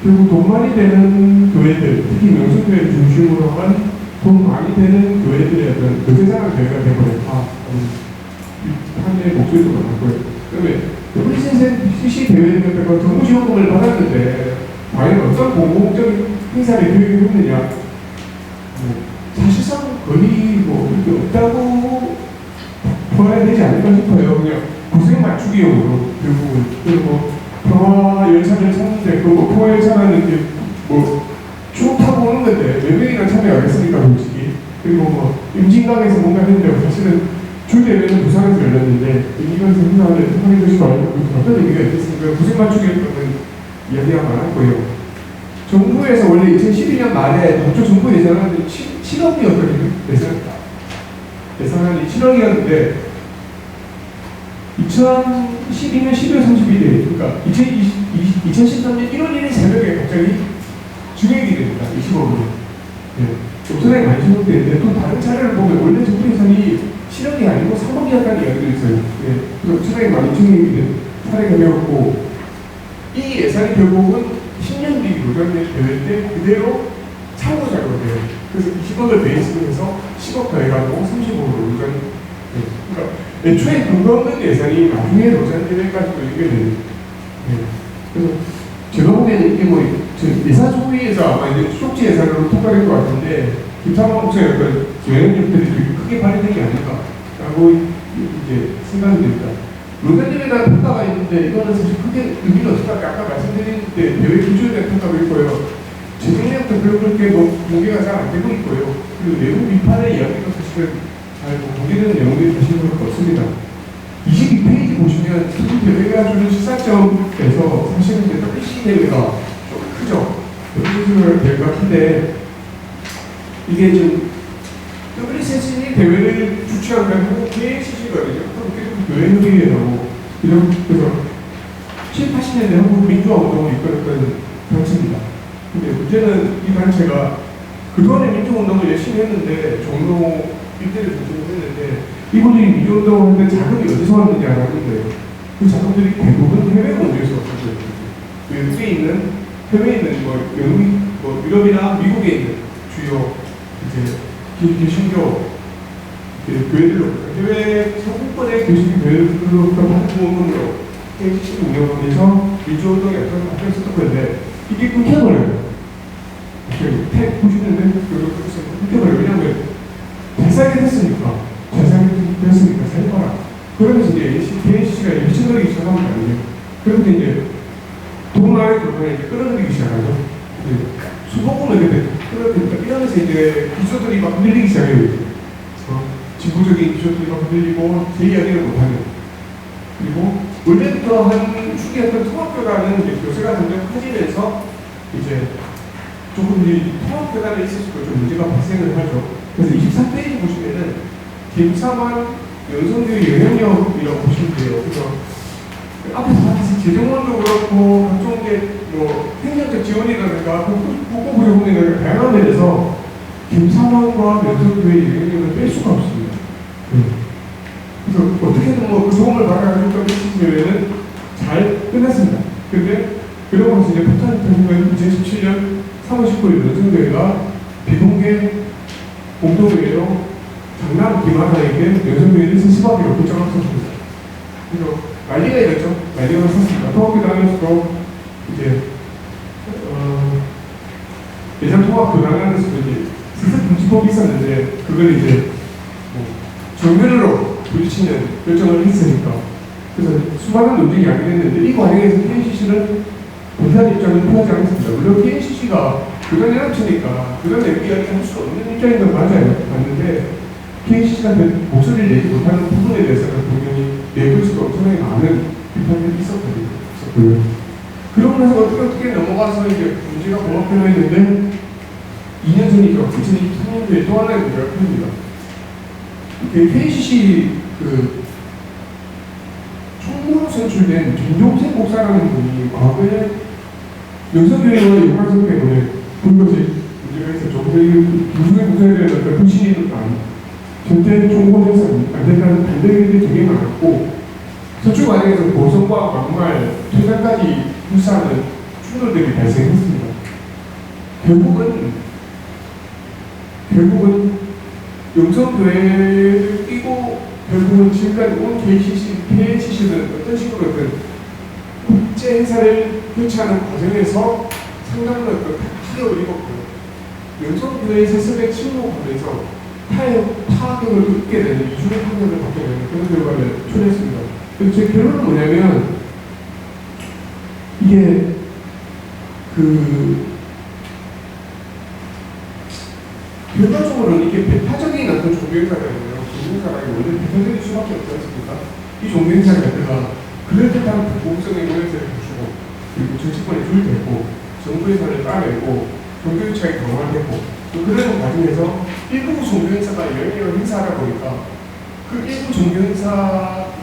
결국 돈 많이 되는 교회들, 특히 명성교회를 중심으로 한 돈 많이 되는 교회들의 어떤 도세자랑 대회가 돼버렸다. 한의 목소리도 많았고요. 그다음에 WCC 대회는 정부 지원금을 받았는데 과연 어떤 공공적인 행사를 계획했느냐. 사실상 거의 이렇게 없다고 보아야 되지 않을까 싶어요. 그냥 고생 맞추기용으로 결국은 그리고 평화 열차를 찾는데 그 평화 열차라는 게 쭉 타고 오는 건데 몇 명이나 참여하겠습니까 솔직히. 그리고 임진강에서 뭔가 했는데 사실은 주대회는 부산에서 열렸는데 임진강에서 행사를 하는 것이 어떤 의미가 있겠습니까? 고생 맞추기였다는 이야기가 많았고요. 정부에서 원래 2012년 말에 당초 정부 예산은 7억이었거든요. 예산안이 7억이었는데 2012년 12월 31일 그러니까 2013년 1월 1일 새벽에 갑자기 증액이 됩니다. 20억으로. 엄청나게 많이 증액되는데 또 다른 차례를 보면 원래 정부 예산이 7억이 아니고 3억이었다는 이야기도 있어요. 그래서 엄청나게 많이 증액이 된 사례가 되었고 이 예산이 결국은 10년 뒤 로단 대회 때 그대로 참고 작업돼요. 그래서 20억을 베이스로 해서 10억 더해가지고 30억으로 로단. 그러니까 애초에 근거 없는 예산이 나중에 로단 대회까지도 연결돼요. 그래서 제가 보기에는 이게 예산 소위에서 아마 이제 추적지 예산으로 통과될 것 같은데 김상환 목사의 어떤 영향력들이 되게 크게 발휘된 게 아닐까라고 이제 생각이 됩니다. 로단 대회에 대한 평가가 있는데 이거는 사실 크게 의미가 없을까? 아까 말씀드린 때 대회 기준에 대한 평가가 있고요. 재정력도 그렇게 공개가 잘 안 되고 있고요. 그리고 내부 비판의 이야기도 사실은 잘 공개되는 내용들이 사실 그렇게 없습니다. 22페이지 보시면 이 대회가 주는 시사점에서 사실은 이제 WCC 대회가 좀 크죠. WCC 대회가 큰데 이게 지금 WCC 대회를 주최하는 한국 KCC거든요. 한국 교회협의회라고. 그래서 70, 80년대 한국 민주화 운동을 이끌었던 단체입니다. 근데 문제는 이 단체가 그동안에 민주운동을 열심히 했는데 종로 일대를 중심으로 했는데 이분들이 민주운동을 했는데 자금이 어디서 왔느냐라는 거예요. 그 자금들이 대부분 해외 공주에서 왔어요. 외국에 있는 해외에 있는 유럽이나 미국에 있는 주요 이제 개신교 교회들로 해외 서구권의 개신교 교회들로부터 받은 후원금으로 KCC 운영하면서 민주운동에 앞서갔던 건데 이게 끊겨버려요. 택 보시는데 끊겨버려요. 왜냐하면 잘 살게 됐으니까 잘 봐라. 그러면서 이제 KCC가 미쳐버리기 시작하는 거 아니에요. 그런데 이제 돈 안에 들어가야 이제 끌어들이기 시작하죠. 수복금을 이렇게 그러면서 이제 기조들이 막 흔들리기 시작해요. 진보적인 기조들이 막 흔들리고 제 이야기를 못하는. 그리고 원래부터 한 축이었던 통합교단은 이제 교세가 점점 커지면서 이제 조금 이 통합교단에 있어서도 좀 문제가 발생을 하죠. 그래서 23페이지 보시면은 김사만 연성교의 영향력이라고 보시면 돼요. 그래서 앞에서 봤듯이 재정원도 그렇고 각종 뭐 행정적 지원이라든가 국고 부여금이라든가 다양한 면에서 김사만과 연성교의 영향력을 뺄 수가 없습니다. 그래서 어떻게든 뭐 그 도움을 받아가지고 시스템에는 잘 끝났습니다. 근데 그러고 나서 이제 폭탄이 터지면 2017년 3월 19일 연성교회가 비공개 공동회의로 장남 김하나에게 연성교회를 쓸 수밖에 없고 결정을 썼습니다. 그래서 난리가 일었죠. 난리가 났습니다. 통합교단에서도 이제 예산 통합교단에서도 이제 스스 금지법이 있었는데 그걸 이제 뭐 정면으로 부딪히는 결정을 했으니까 그래서 수많은 논쟁이 야기됐는데 이 과정에서 KCC는 본사의 입장을 표하지 않습니다. 물론 KCC가 교단이 합치니까 교단에 이야기를 할 수 없는 입장인 건 맞아요. 맞는데 KCC가 목소리를 내지 못하는 부분에 대해서는 분명히 내볼 수가 엄청나게 많은 비판들이 있었거든요. 그러고 나서 어떻게 넘어가서 이제 문제가 봉합되어있는데 2년 전이죠. 2023년도에 또 하나의 문제가 큽니다. KCC 총무로 선출된 김종생 목사라는 분이 과거에 연성교회와의 연관성 때문에 불거진 문제가 있었죠. 김종생 목사에 대한 어떤 불신이 전체 총무 행사는 안 된다는 반대의견이 되게 많았고 선출 과정에서 보선과 막말, 퇴장까지 불사하는 충돌들이 발생했습니다. 결국은 영성교회를 끼고 결국은 지금까지 온 KCC는 어떤 식으로든 국제 행사를 교체하는 과정에서 상당한 어떤 타격을 입었고요. 영성교회의 세습에 침묵하면서 타격을 입게 되는 이중의 타격을 받게 되는 그런 결과를 초래했습니다. 그래서 제 결론은 뭐냐면 이게 결과적으로는 이게 배타적인 어떤 종교행사라고요. 종교행사라기 원래 배타적일 수밖에 없지 않습니까? 이 종교행사를 갖다가 그럴듯한 공성의 모양새를 갖추고 그리고 정치권에 줄대고 정부예산을 따내고 종교유착이 강화되고 또 그런 과정에서 일부 종교행사가 영향력을 행사하다 보니까 그 일부 종교행사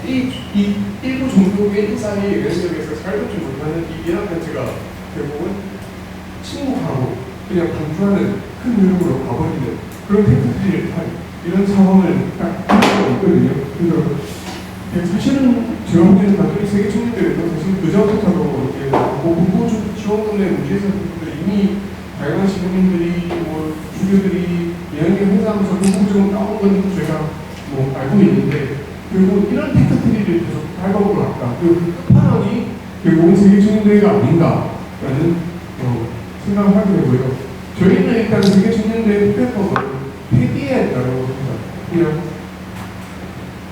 일부 종교의 행사의 영향력에서 살지 못하는 이 연합단체가 결국은 침묵하고 그냥 방주하는 큰 흐름으로 가버리는 그런 테크트리를 한 이런 상황을 딱 보고 있거든요. 그래서 사실은 제가 보기에는 가톨릭 세계 청년들에서 사실 그전부터도 이제 공부 지원금의 문제에서 이미 다양한 시민들이 주교들이 영향력 행사하면서 공부지원 따온 건 저희가 알고 있는데 결국 이런 테크트리를 계속 밟아보고 났다. 그 끝판왕이 결국은 세계 청년대회가 아닌가라는 생각을 하게 되고요. 저희는 일단 세계 청년대회 특별법을 폐기해야 한다고 합니다. 그냥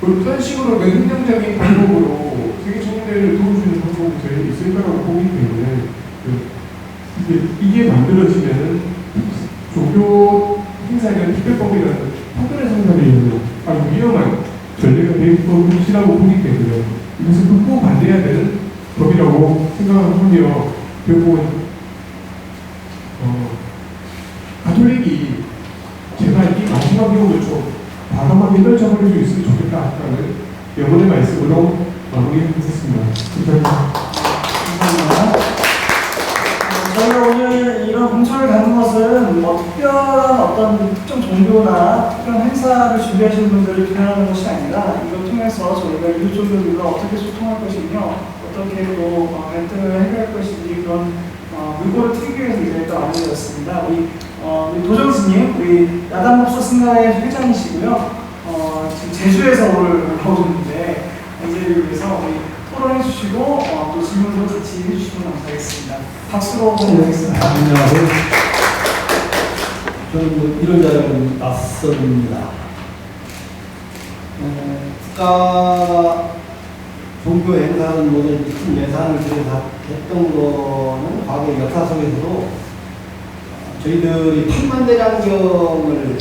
어떤 식으로 행정적인 방법으로 세계 청년대회를 도와주는 방법이 저희 있을 거라고 보기 때문에 이게 만들어지면은 종교 행사에 대한 특별법이라는 판결의 상담이 있는 아주 위험한 전례가 될 것이라고 보기 때문에 이것을 극구 반대해야 되는 법이라고 생각을 하며 결국은 가톨릭이 제발 이 마지막 기록을 좀 과감하게 떨쳐버릴 수 있으면 좋겠다라는 영혼의 말씀으로 마무리했습니다. 감사합니다. 저희가 오늘 이런 공천을 갖는 것은 특별한 어떤 특정 종교나 특별한 행사를 준비하시는 분들을 비난하는 것이 아니라 이걸 통해서 저희가 이웃 종교들과 어떻게 소통할 것이며 어떻게 또 갈등을 해결할 것인지 그런 물꼬를 트이기 위해서 이 자리에 또 마련되었습니다. 우리 도정스님, 우리 야당 목사 승가의 회장이시고요. 지금 제주에서 오늘 나오셨는데 이 자리를 위해서 우리 토론해 주시고 또 질문도 같이 해주시면 감사하겠습니다. 박수로 보내드리겠습니다. 안녕하세요. 저는 이런 자리는 낯섭니다. 국가 종교 행사는 모든 큰 예산을 들여서 했던 거는 과거 역사 속에서도 저희들이 8만 대장경을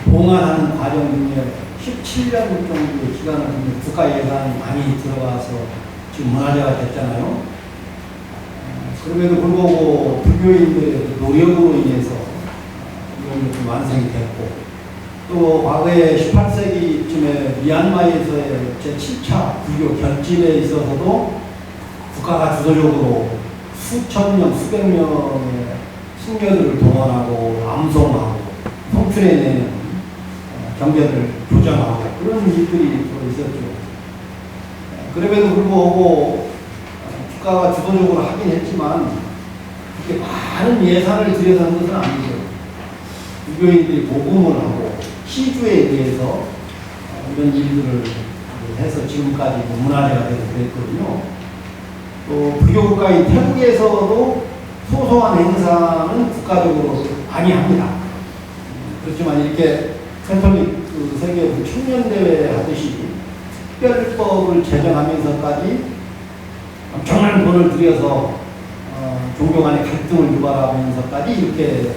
봉안하는 과정 중에 17년 정도의 기간을 두면 국가 예산이 많이 들어가서 지금 문화재가 됐잖아요. 그럼에도 불구하고 불교인들의 노력으로 인해서 이런 것이 완성이 됐고, 또 과거에 18세기쯤에 미얀마에서의 제7차 불교 결집에 있어서도 국가가 주도적으로 수천 명, 수백 명의 승려들을 동원하고 암송하고 성출해내는 경계를 교정하고 그런 일들이 있었죠. 그럼에도 불구하고 국가가 주도적으로 하긴 했지만 그렇게 많은 예산을 들여서 한 것은 아니죠. 불교인들이 복음을 하고 시주에 대해서 이런 일들을 해서 지금까지 문화재가 되고 그랬거든요. 또 불교 국가인 태국에서도 소소한 행사는 국가적으로 많이 합니다. 그렇지만 이렇게 캐톨릭 세계 청년대회 하듯이 특별법을 제정하면서까지 엄청난 돈을 들여서 종교 간의 갈등을 유발하면서까지 이렇게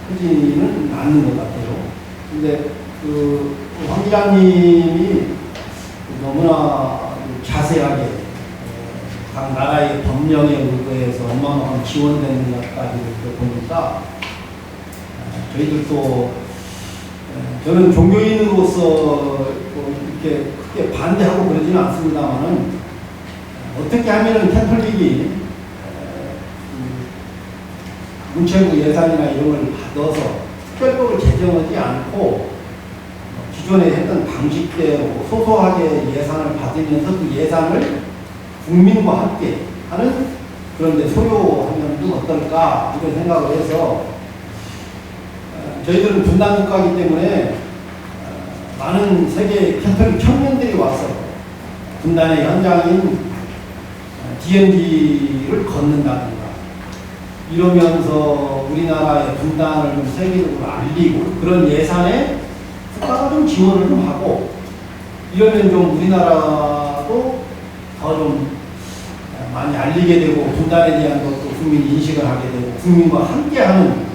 하지는 않는 것 같아요. 근데 황 기자님이 너무나 자세하게 각 나라의 법령에 의해서 얼마만큼 지원되는 것까지 보니까 저희들도 저는 종교인으로서 이렇게 크게 반대하고 그러지는 않습니다만은 어떻게 하면은 캐톨릭이 문체부 예산이나 이런 걸 받아서 특별법을 제정하지 않고 기존에 했던 방식대로 소소하게 예산을 받으면서 그 예산을 국민과 함께 하는 그런 데 소요하면 좀 어떨까 이런 생각을 해서 저희들은 분단국가이기 때문에 많은 세계 캐톨릭 청년들이 와서 분단의 현장인 DMZ를 걷는다든가 이러면서 우리나라의 분단을 좀 세계적으로 알리고 그런 예산에 국가가 좀 지원을 좀 하고 이러면 좀 우리나라도 더 좀 많이 알리게 되고 분단에 대한 것도 국민이 인식을 하게 되고 국민과 함께하는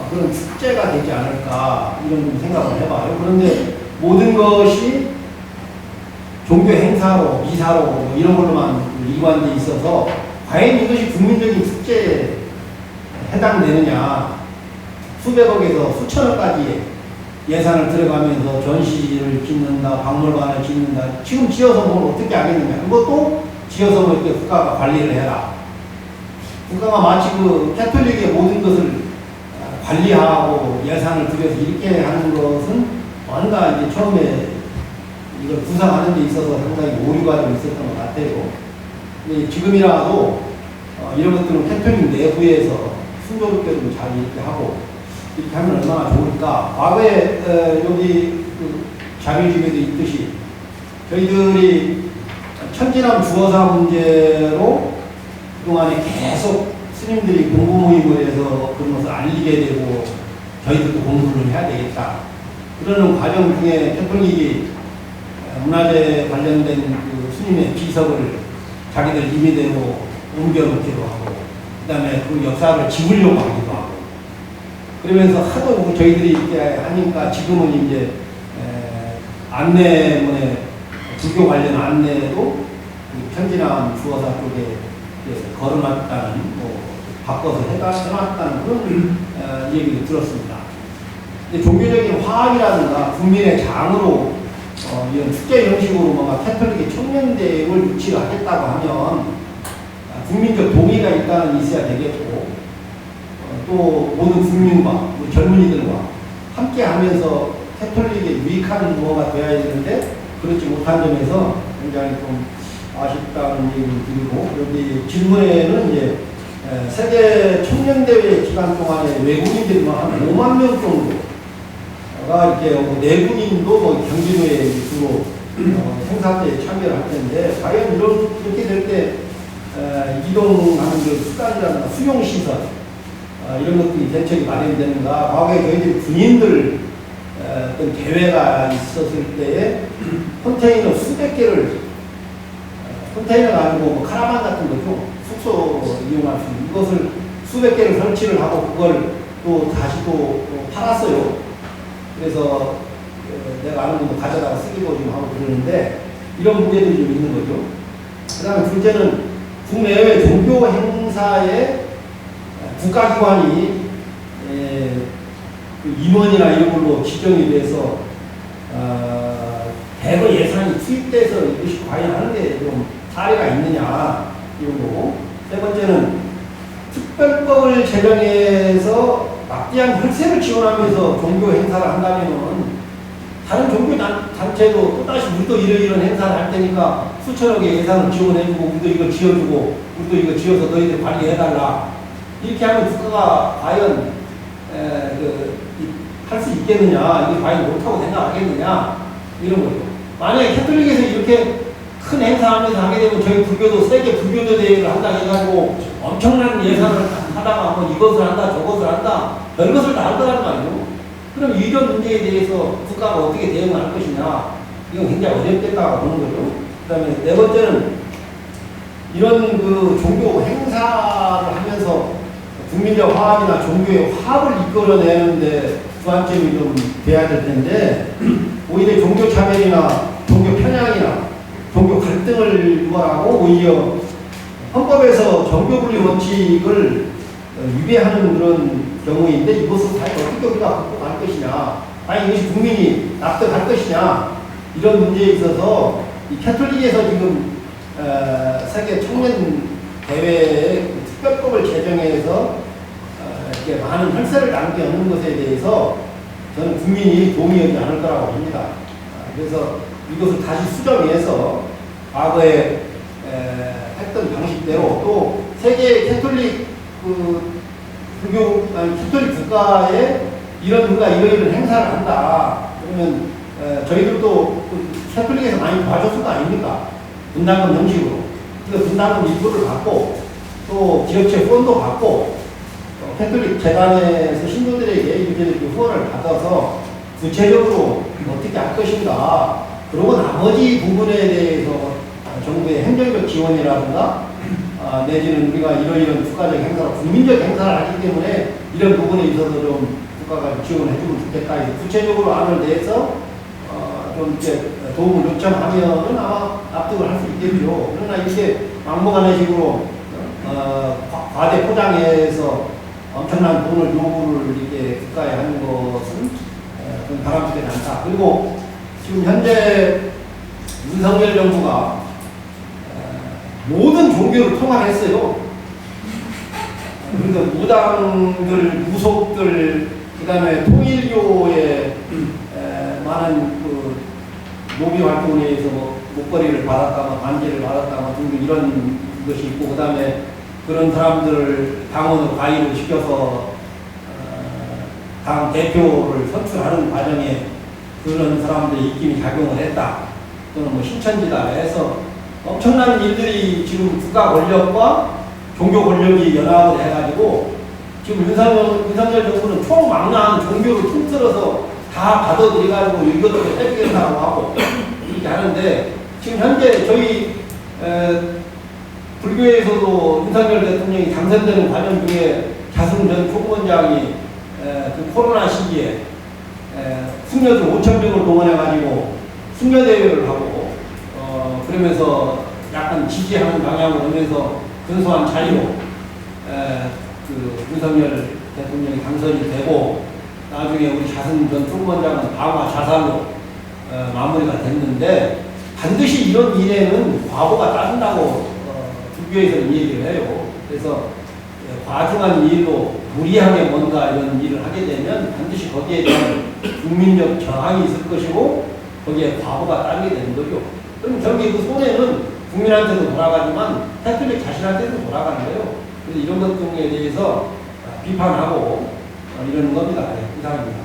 그런 축제가 되지 않을까 이런 생각을 해봐요. 그런데 모든 것이 종교 행사로 미사로 뭐 이런 걸로만 이관돼 있어서 과연 이것이 국민적인 축제에 해당되느냐. 수백억에서 수천억까지 예산을 들어가면서 전시를 짓는다, 박물관을 짓는다. 지금 지어서 뭘 어떻게 하겠느냐. 그것도 지어서 뭐 이렇게 국가가 관리를 해라. 국가가 마치 그 캐톨릭의 모든 것을 관리하고 예산을 들여서 이렇게 하는 것은 뭔가 이제 처음에 이걸 구상하는 데 있어서 상당히 오류가 좀 있었던 것 같아요. 근데 지금이라도 이런 것들은 캐톨릭 내부에서 순조롭게 좀 잘 이렇게 하고 이렇게 하면 얼마나 좋을까. 과거에 여기 그 자료집에도 있듯이 저희들이 천지남 주어사 문제로 그동안에 계속 스님들이 공부 모임을 해서 그런 것을 알리게 되고 저희들도 공부를 해야 되겠다. 그러는 과정 중에 캐톨릭이 문화재 관련된 그 스님의 비석을 자기들 임의대로 옮겨놓기도 하고 그 다음에 그 역사를 지우려고 하기도 하고 그러면서 하도 저희들이 이렇게 하니까 지금은 이제 안내문에 불교 관련 안내도 천지남 주어사 쪽에 걸어놨다는 뭐 바꿔서 해놨다는 그런 얘기를 들었습니다. 근데 종교적인 화합이라든가 국민의 장으로 이런 축제 형식으로 뭔가 캐톨릭의 청년대회를 유치를 하겠다고 하면 국민적 동의가 일단은 있어야 되겠고 또 모든 국민과 젊은이들과 함께 하면서 캐톨릭에 유익한 무엇가 되어야 되는데 그렇지 못한 점에서 굉장히 좀 아쉽다는 얘기를 드리고 여기 질문에는 이제 세계 청년대회 기간 동안에 외국인들이 한 5만 명 정도가 이렇게 내국인도 뭐 경기도에 주로 행사 때 참여를 할 텐데 과연 이렇게 될 때 이동하는 그 수단이라든가 수용시설 이런 것들이 대책이 마련되는가. 과거에 저희들이 군인들 어떤 대회가 있었을 때에 컨테이너 수백 개를 컨테이너가 아니고 뭐 카라반 같은 거죠. 숙소 이용할 수 있는 이것을 수백 개를 설치를 하고 그걸 또 다시 또 팔았어요. 그래서 내가 아는 분도 가져다가 쓰기도 좀 하고 그러는데 이런 문제들이 좀 있는 거죠. 그 다음에 둘째는 국내외 종교 행사에 국가기관이 그 임원이나 이런 걸로 지정이 돼서 대거 예산이 투입돼서 이것이 과연 하는데 좀 사례가 있느냐 이런 거고, 세 번째는 특별법을 제정해서 막대한 혈세를 지원하면서 종교 행사를 한다면은 다른 종교 단체도 또다시 우리도 이런 행사를 할 테니까 수천억의 예산을 지원해주고 우리도 이거 지어주고 우리도 이거 지어서 너희들 관리해달라 이렇게 하면 국가가 과연 할 수 있겠느냐, 이게 과연 못하고 생각하겠느냐 이런 거죠. 만약에 캐톨릭에서 이렇게 큰 행사하면서 하게 되면 저희 불교도 세계 불교도 대회를 한다 해가지고 엄청난 예산을 하다가 뭐 이것을 한다 저것을 한다 별것을 다 할 거라는 말이에요. 그럼 이런 문제에 대해서 국가가 어떻게 대응할 것이냐, 이건 굉장히 어렵겠다고 보는 거죠. 그 다음에 네 번째는 이런 그 종교 행사를 하면서 국민적 화합이나 종교의 화합을 이끌어내는데 주안점이 좀 돼야 될 텐데, 오히려 종교 차별이나 종교 편향이나 종교 갈등을 유발하고 오히려 헌법에서 정교분리 원칙을 위배하는 그런 경우인데 이것을 과연 어떻게 우리가 극복할 것이냐, 과연 이것이 국민이 납득할 것이냐, 이런 문제에 있어서 이 캐톨릭에서 지금 세계 청년 대회의 특별법을 제정해서 이렇게 많은 혈세를 남겨놓는 것에 대해서 저는 국민이 동의하지 않을 거라고 봅니다. 그래서 이것을 다시 수정해서 과거에 했던 방식대로 또 세계 캐톨릭 캐톨릭 국가에 누가 이런 행사를 한다 그러면 저희들도 캐톨릭에서 많이 도와줬을 거 아닙니까? 분담금 형식으로. 그 분담금 일부를 받고 또 기업체 후원도 받고 캐톨릭 재단에서 신도들에게 이렇게 후원을 받아서 구체적으로 어떻게 할 것인가, 그리고 나머지 부분에 대해서 정부의 행정적 지원이라든가 내지는 우리가 이런 국가적 행사로 국민적 행사를 하기 때문에 이런 부분에 있어서 좀 국가가 지원을 해주면 좋겠다. 구체적으로 안을 내서 좀 이렇게 도움을 요청하면은 아마 납득을 할 수 있겠죠. 그러나 이렇게 막무가내 식으로 과대 포장해서 엄청난 돈을 요구를 이렇게 국가에 하는 것은 좀 바람직하지 않다. 그리고 지금 현재 윤석열 정부가 모든 종교를 통합했어요. 그러니까 무당들, 무속들, 그 다음에 통일교의 많은 그 노비 활동에 의해서 목걸이를 받았다가 반지를 받았다가 등등 이런 것이 있고, 그 다음에 그런 사람들을 당원을 가입을 시켜서 당 대표를 선출하는 과정에 그런 사람들의 입김이 작용을 했다, 또는 뭐 신천지다 해서 엄청난 일들이 지금 국가 권력과 종교 권력이 연합을 해가지고 지금 윤석열 정부는 총망라한 종교를 통틀어서 다 받아들여가지고 이것도 해주겠다고 하고 이렇게 하는데, 지금 현재 저희 불교에서도 윤석열 대통령이 당선되는 과정 중에 자승 전 총무원장이 그 코로나 시기에 숙녀들 5,000명을 동원해가지고 숙녀대회를 하고 그러면서 약간 지지하는 방향으로 하면서 근소한 차이로 그 윤석열 대통령이 당선이 되고 나중에 우리 자승 전 총무원장은 방화 자살로 마무리가 됐는데, 반드시 이런 일에는 과보가 따른다고 불교에서는 얘기를 해요. 그래서 과중한 일로 무리하게 뭔가 이런 일을 하게 되면 반드시 거기에 대한 국민적 저항이 있을 것이고 거기에 과보가 따르게 되는 거죠. 그럼 결국 그 손해는 국민한테도 돌아가지만 캐톨릭 자신한테도 돌아가는 거예요. 그래서 이런 것 등에 대해서 비판하고 이러는 겁니다. 네, 이상입니다.